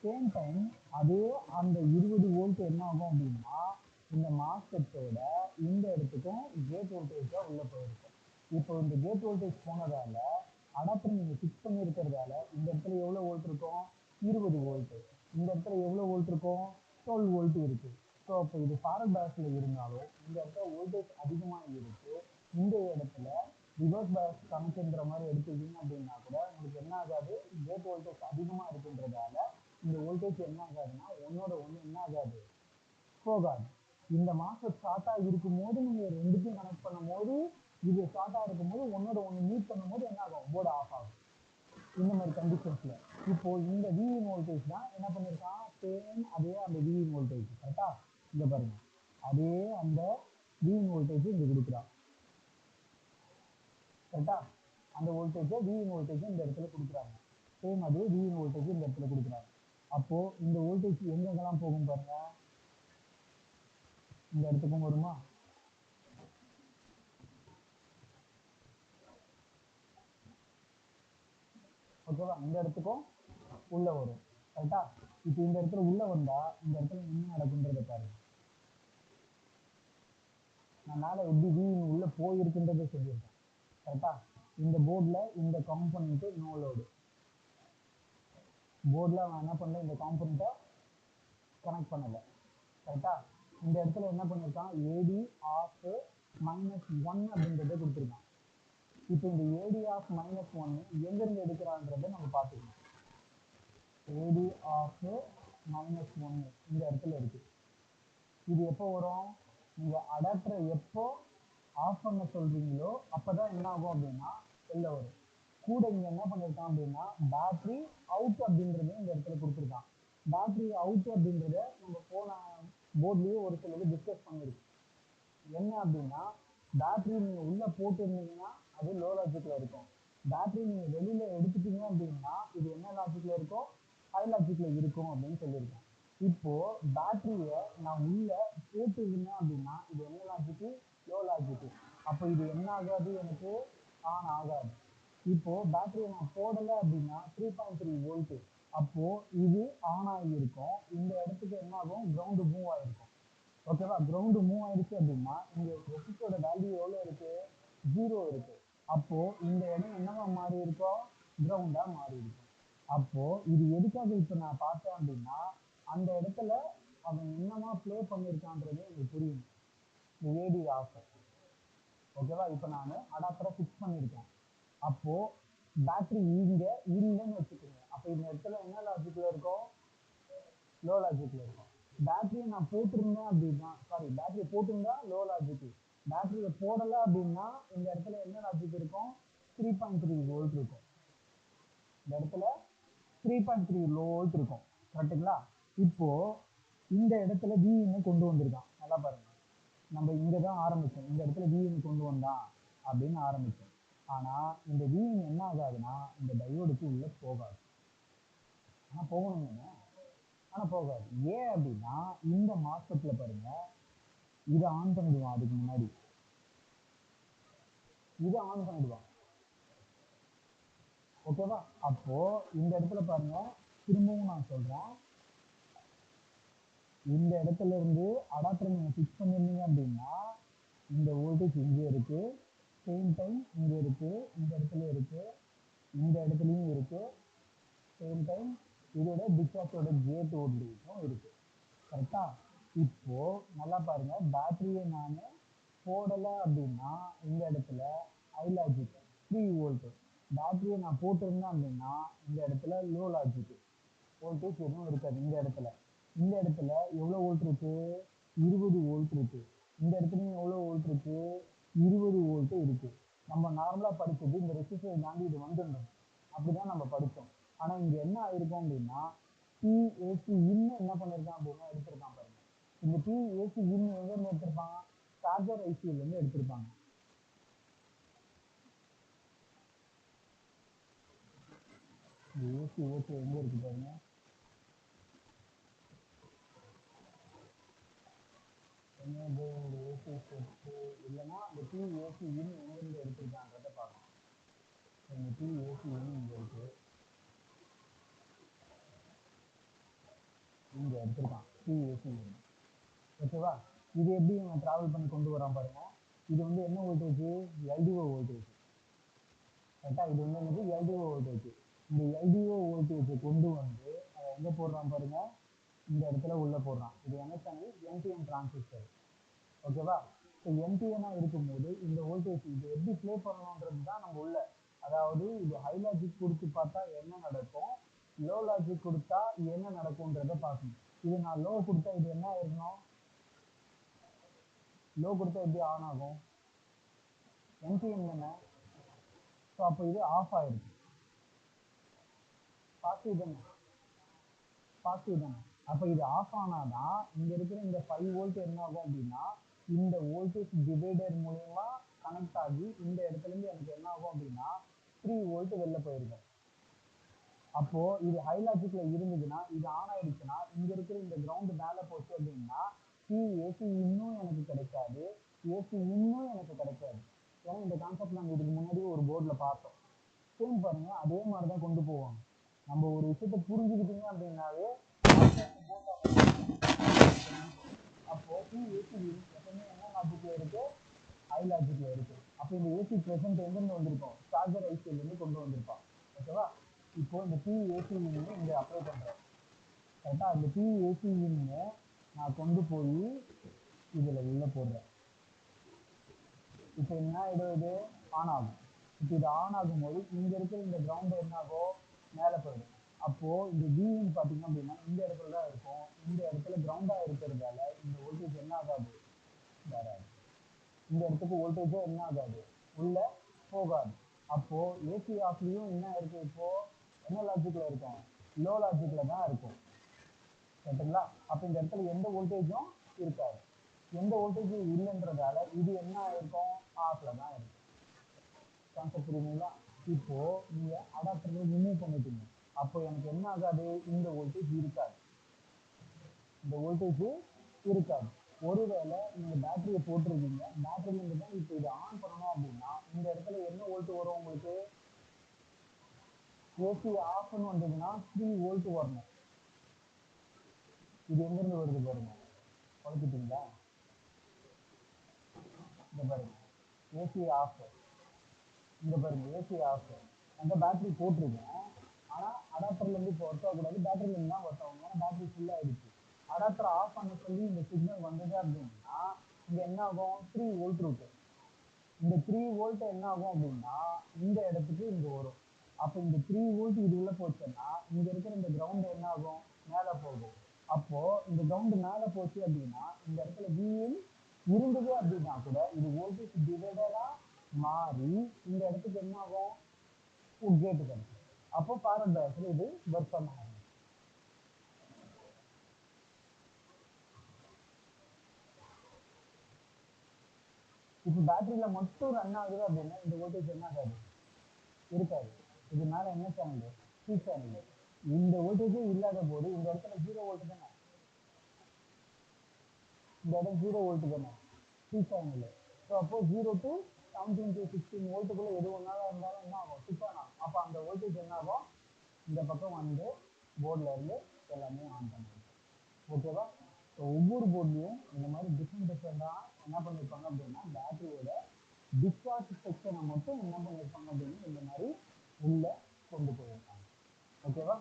சேம் டைம் அதே அந்த 20 வோல்ட் என்ன ஆகும் அப்படின்னா இந்த மாஸ்பெட்டோட இந்த இடத்துக்கும் கேட் வோல்டேஜா உள்ள போயிருக்கும். இப்போ இந்த கேட் வோல்டேஜ் போனதால அடாப்டர் நீங்க ஃபிக்ஸ் பண்ணி இருக்கிறதால இந்த இடத்துல எவ்வளவு வோல்ட் இருக்கும், 20 வோல்ட். இந்த இடத்துல எவ்வளவு வோல்ட் இருக்கும், 12 வோல்ட் இருக்கு. ஸோ அப்போ இது ஃபார்வர்ட் பயாஸ்ல இருந்தாலும் இந்த இடத்துல வோல்டேஜ் அதிகமாக இருக்கு. இந்த இடத்துல ரிவர்ஸ் பயாஸ் கணக்குன்ற மாதிரி எடுத்துக்கிட்டீங்க அப்படின்னா கூட உங்களுக்கு என்ன ஆகாது, கேட் வோல்டேஜ் அதிகமாக இருக்குன்றதால இந்த வோல்டேஜ் என்ன ஆகாதுன்னா ஒன்னோட ஒன்று என்ன ஆகாது, போகாது. இந்த மாசம் ஷார்ட்டா இருக்கும் போது நீங்க ரெண்டுத்தையும் கனெக்ட் பண்ணும் போது இது ஷார்ட்டா இருக்கும் போது ஒன்னோட ஒன்று மீட் பண்ணும் போது என்ன ஆகும், போர்டு ஆஃப் ஆகும். இந்த மாதிரி கண்டிஷன்ஸ்ல இப்போ இந்த விஇன் வோல்டேஜ் தான் என்ன பண்ணிருக்கான், சேம் அதே அந்த விஇன் வோல்டேஜ் கரெக்டா. இங்க பாருங்க, அதே அந்த விஇன் வோல்டேஜ் இங்க கொடுக்குறான் கரெக்டா. அந்த வோல்டேஜ் விஇன் வோல்டேஜ் இந்த இடத்துல கொடுக்குறாங்க, சேம் அதே விஇன் வோல்டேஜ் இந்த இடத்துல கொடுக்குறாங்க. அப்போ இந்த வோல்டேஜ் எங்கெங்கெல்லாம் போகும் பாருங்க, இந்த இடத்துக்கும் வருமா, ஓகேவா, இந்த இடத்துக்கும் உள்ள வரும் கரெக்டா. இப்போ இந்த இடத்துல உள்ள வந்தா இந்த இடத்துல என்ன நடக்குன்றத பாருங்க. நான் மேலே எப்படி விஇன் உள்ள போயிருக்குன்றதை சொல்லியிருக்கேன் கரெக்டா. இந்த போர்டில் இந்த காம்பனண்ட் நோ லோடு, போர்டில் அவன் என்ன பண்ணல, இந்த காம்பனண்ட்டை கனெக்ட் பண்ணலை கரெக்டா. இந்த இடத்துல என்ன பண்ணியிருக்கான், ஏடி ஆஃப் -1 அப்படின்றத கொடுத்துருக்கான். இப்போ இந்த ஏடி ஆஃப் -1 எங்கிருந்து எடுக்கிறான்றதை நம்ம பார்த்துக்கணும். ஏடி ஆஃப் -1 இந்த இடத்துல இருக்கு. இது எப்போ வரும், நீங்க அடாப்டரை எப்போ ஆஃப் பண்ண சொல்றீங்களோ அப்பதான் என்ன ஆகும் அப்படின்னா வெளில வரும். கூட இங்க என்ன பண்ணிருக்கான் அப்படின்னா பேட்டரி அவுட் அப்படின்றத இந்த இடத்துல கொடுத்துருக்கான். பேட்டரி அவுட் அப்படின்றத நம்ம போன போர்ட்லயே ஒரு சிலது டிஸ்கஸ் பண்ணிருக்கு. என்ன அப்படின்னா பேட்டரி நீங்க உள்ள போட்டு இருந்தீங்கன்னா அது லோ லாஜிக்ல இருக்கும், பேட்டரி நீங்க வெளியில எடுத்துட்டீங்க அப்படின்னா இது என்ன லாஜிக்ல இருக்கும், ஹை லாஜிக்ல இருக்கும் அப்படின்னு சொல்லியிருக்கேன். இப்போ பேட்டரிய நான் உள்ள போட்டு இருந்தேன் அப்படின்னா இது என்ன லாஜிக்கு, லோ லாஜிக்கு. அப்போ இது என்ன ஆகாது, எனக்கு ஆன் ஆகாது. இப்போ பேட்டரியை நான் போடலை அப்படின்னா 3.3 வோல்ட், அப்போ இது ஆன் ஆகி இருக்கும். இந்த இடத்துக்கு என்ன ஆகும், கிரவுண்டு மூவ் ஆயிருக்கும் ஓகேவா. கிரவுண்டு மூவ் ஆயிடுச்சு அப்படின்னா இங்க ரெசிஸ்டரோட வேல்யூ எவ்வளவு இருக்கு, 0 இருக்கு. அப்போ இந்த இடம் என்னவா மாறி இருக்கும், கிரவுண்டா மாறி இருக்கும். அப்போ இது எதுக்காக இப்ப நான் பார்த்தேன் அப்படின்னா அந்த இடத்துல அவன் என்னமா பிளே பண்ணிருக்கான்றது எனக்கு புரியும். ஏடி ஆஃப் ஓகேவா. இப்ப நான் அடாப்டரை ஃபிக்ஸ் பண்ணிருக்கேன். அப்போ பேட்டரி இங்க இல்லைன்னு வச்சுக்கோங்க, அப்ப இந்த இடத்துல என்ன லாஜிக்ல இருக்கும், லோ லாஜிக்ல இருக்கும். பேட்டரியை நான் போட்டிருந்தேன் அப்படின்னா, சாரி பேட்டரியை போட்டிருந்தா லோ லாஜிக், பேட்டரியை போடலை அப்படின்னா இந்த இடத்துல என்ன லாஜிக் இருக்கும், 3.3 வோல்ட் இருக்கும். இந்த இடத்துல 3.3 வோல்ட் இருக்கும் கரெக்டுங்களா. இப்போ இந்த இடத்துல விஇன்னு கொண்டு வந்திருக்கான், நல்லா பாருங்க. நம்ம இங்க தான் ஆரம்பிச்சோம், இந்த இடத்துல விஇன்னு கொண்டு வந்தான் அப்படின்னு ஆரம்பிச்சோம். ஆனா இந்த விஇன் என்ன ஆகாதுன்னா இந்த டயோடுக்கு உள்ள போகாது. ஆனா போகணும், ஆனா போகாது. ஏன் அப்படின்னா இந்த மாஸ்பெட்ல பாருங்க, இதை ஆன் பண்ணிடுவான், அதுக்கு முன்னாடி இதை ஆன் பண்ணிடுவான் ஓகேவா. அப்போ இந்த இடத்துல பாருங்க, திரும்பவும் நான் சொல்றேன், இந்த இடத்துல இருந்து அடாப்டர் நீங்க ஃபிக்ஸ் பண்ணிருந்தீங்க அப்படின்னா இந்த வோல்டேஜ் இங்கே இருக்கு, சேம் டைம் இங்க இருக்கு, இந்த இடத்துல இருக்கு, இந்த இடத்துலயும் இருக்கு, சேம் டைம் இதோட டிஸ்சார்ஜோட கேட் வோல்டேஜும் இருக்கு கரெக்டா. இப்போ நல்லா பாருங்க, பேட்டரியை நான் போடலை அப்படின்னா இந்த இடத்துல ஹை லாஜிக் 3 வோல்ட், பேட்டரியை நான் போட்டிருந்தேன் அப்படின்னா இந்த இடத்துல லோ லாஜிக், வோல்டேஜ் எதுவும் இருக்காது. இந்த இடத்துல இந்த இடத்துல எவ்வளவு வோல்ட் இருக்கு, 20 வோல்ட் இருக்கு. இந்த இடத்துலயும் எவ்வளவு வோல்ட் இருக்கு, 20 வோல்ட் இருக்கு. நம்ம நார்மலா படிச்சது இந்த ரெசிஸ்டரை தாண்டி இது வந்துடணும் அப்படிதான் நம்ம படிச்சோம். ஆனா இங்க என்ன ஆயிருக்கும் அப்படின்னா டிஏசி இன்னும் என்ன பண்ணிருக்கான் அப்படின்னா எடுத்திருக்கான் பாருங்க. இந்த டிஏசி இன்னும் எங்க இருந்து எடுத்திருப்பான், சார்ஜர் ஐசியில இருந்து எடுத்திருப்பாங்க. ஏசி ஓகே எங்க இருக்கு பாருங்க, எனக்கு ஒரு ஏசி செட்டு இல்லைன்னா அந்த டூ ஏசி இன் எங்கேருந்து எடுத்திருக்கான்றதை பார்க்கணும். இந்த டூ ஏசி இன் இங்கே இருக்கு, இங்கே எடுத்திருக்கான் டூ ஏசி இன். ஓகேவா? இது எப்படி இவன் ட்ராவல் பண்ணி கொண்டு வரான் பாருங்க. இது வந்து என்ன வோல்டேஜ்? LTO voltage. கரெக்டா? இது வந்து என்னது? LTO voltage. இந்த எல்டிஓ வோல்டேஜை கொண்டு வந்து அதை எங்கே போடுறான் பாருங்க, இந்த இடத்துல உள்ள போடுறான். இது என்ன சேனல்? NTN transistor. ஓகேவா? ஸோ என்டிஎனா இருக்கும்போது இந்த வோல்டேஜ் இது எப்படி ப்ளே பண்ணணுன்றது தான் நம்ம உள்ள. அதாவது இது ஹை லாஜிக் கொடுத்து பார்த்தா என்ன நடக்கும், லோ லாஜிக் கொடுத்தா என்ன நடக்கும்ன்றத பார்க்கணும். இது நான் லோ கொடுத்தா இது என்ன ஆயிருக்கணும்? லோ கொடுத்தா எப்படி ஆன் ஆகும்? என்டிஎன் தானே. ஸோ அப்போ இது ஆஃப் ஆயிருக்கு. பாசிவ் தானே, பாசிவ் தானே. அப்போ இது ஆஃப் ஆனாதான் இங்க இருக்கிற இந்த 5 வோல்ட் என்ன ஆகும் அப்படின்னா இந்த வோல்டேஜ் டிவைடர் மூலமா கனெக்ட் ஆகி இந்த இடத்துல இருந்து எனக்கு என்ன ஆகும் அப்படின்னா 3 வோல்ட் வெளில போயிருக்கும். அப்போ இது ஹை லாஜிக்ல இருந்ததுன்னா இது ஆன் ஆயிடுச்சுன்னா இங்க இருக்கிற இந்த கிரவுண்ட் மேல போச்சு அப்படின்னா ஏசி இன்னும் எனக்கு கிடைக்காது, ஏசி இன்னும் எனக்கு கிடைக்காது. ஏன்னா இந்த கான்செப்ட் நம்ம இதுக்கு முன்னாடி ஒரு போர்ட்ல பார்த்தோம். சேம் பாருங்க, அதே மாதிரி தான் கொண்டு போவாங்க. நம்ம ஒரு விஷயத்த புரிஞ்சுக்கிட்டீங்க அப்படின்னாவே அப்போ ஏசி எப்பவுமே என்ன லாஜிக்ல இருக்கு? ஹை லாஜிக்ல இருக்கு. அப்போ இந்த ஏசி பிரசன்ட் எங்கிருந்து வந்திருக்கும்? சார்ஜர் ஐசிஎல் இருந்து கொண்டு வந்திருப்பான். ஓகேவா? இப்போ இந்த ஏசி இங்க அப்ளை பண்றேன். கரெக்டா? இந்த ஏசி நான் கொண்டு போய் இதுல உள்ள போடுறேன். இப்போ என்ன ஆயிடும்? இது ஆன் ஆகும். இப்போ இது ஆன் ஆகும்போது இங்க இருக்கிற இந்த கிரவுண்ட் என்ன ஆகும்? மேலே போயிடும். அப்போ இந்த வின்னு பாத்தீங்க அப்படின்னா இந்த இடத்துல தான் இருக்கும். இந்த இடத்துல கிரவுண்டா இருக்கிறதால இந்த வோல்டேஜ் என்ன ஆகாது? வராது. இந்த இடத்துக்கு வோல்டேஜே என்ன ஆகாது? உள்ள போகாது. அப்போ ஏசி ஆஃப்லயும் என்ன இருக்கு? இப்போ என்ன லாஜிக்ல இருக்கும்? லோ லாஜிக்ல தான் இருக்கும். சரிங்களா? அப்ப இந்த இடத்துல எந்த வோல்டேஜும் இருக்காது. எந்த வோல்டேஜும் இல்லைன்றதால இது என்ன ஆயிருக்கும்? ஆஃப்ல தான் இருக்கும். கான்செப்ட் புரியுதுங்களா? இப்போ நீங்க அடாப்டர் ரிமூவ் பண்ணிட்டீங்க. அப்போ எனக்கு என்ன ஆகாது? இந்த வோல்டேஜ் இருக்காது, இந்த வோல்டேஜ் இருக்காது. ஒருவேளை நீங்க பேட்டரியை போட்டிருக்கீங்க, பேட்டரியில இருந்து தான் இப்போ இதை ஆன் பண்ணணும் அப்படின்னா இந்த இடத்துல என்ன வோல்ட் வரும் உங்களுக்கு? ஏசி ஆஃப்னு வந்ததுன்னா 3 வோல்ட் வரணும். இது எங்கிருந்து வருது பாருங்க, குழப்பிட்டீங்களா? இந்த பாருங்க, ஏசி ஆஃப். இந்த பாருங்க, ஏசி ஆஃப். அந்த பேட்டரி போட்டிருக்கேன், ஆனா அடாப்டர்ல இருந்து இப்போ ஒர்க் ஆகக்கூடாது, பேட்டரியில இருந்து தான் ஒர்க் ஆகும். ஏன்னா பேட்டரி ஃபுல் ஆயிடுச்சு. அடாப்டர் ஆஃப் பண்ண சொல்லி இந்த சிக்னல் வந்தது அப்படின்னா இங்க என்ன ஆகும்? 3 வோல்ட் இருக்கு. இந்த 3 வோல்ட் என்ன ஆகும் அப்படின்னா இந்த இடத்துக்கு இங்க வரும். அப்போ இந்த 3 வோல்ட் இது உள்ள போச்சுன்னா இங்க இருக்கிற இந்த கிரவுண்ட் என்ன ஆகும்? மேல போகும். அப்போ இந்த கிரவுண்ட் மேல போச்சு அப்படின்னா இந்த இடத்துல விஎம் இருந்தது அப்படின்னா கூட இது வோல்டேஜ் டிவைடரா மாறி இந்த இடத்துக்கு என்ன ஆகும்? கேட்டு கிடைக்கும். அப்போ ஃபார்வர்ட் பயாஸ்ல இது ஒர்க் பண்ண ஆகும். இப்போ பேட்டரியில மட்டும் ரன் ஆகுது அப்படின்னா இந்த வோல்டேஜ் என்ன ஆகாது? இருக்காது. இது மேல என்ன சேனல்? C channel. இந்த வோல்டேஜே இல்லாத போது இந்த இடத்துல 0 வோல்ட் தானே, இந்த இடம் 0 வோல்ட் தானே, சி சேனல். ஸோ அப்போ 0 to 17 to 16 வோல்ட்டுக்குள்ள எது ஒன்றாலும் இருந்தாலும் என்ன ஆகும்? ஸ்விட்ச் ஆன் ஆகும். அப்போ அந்த வோல்டேஜ் என்ன ஆகும்? இந்த பக்கம் வந்து போர்டில் இருந்து எல்லாமே ஆன் பண்ணுவோம். ஓகேவா? ஸோ ஒவ்வொரு போர்ட்லையும் இந்த மாதிரி டிஃப்ரெண்ட் டிஃப்ரெண்டாக என்ன பண்ணியிருப்பாங்க அப்படின்னா பேட்டரியோட டிஸ்சார்ஜ் செக்ஷனை மட்டும் என்ன பண்ணியிருப்பாங்க அப்படின்னா இந்த மாதிரி உள்ள கொண்டு போயிருப்பாங்க. ஓகேவா?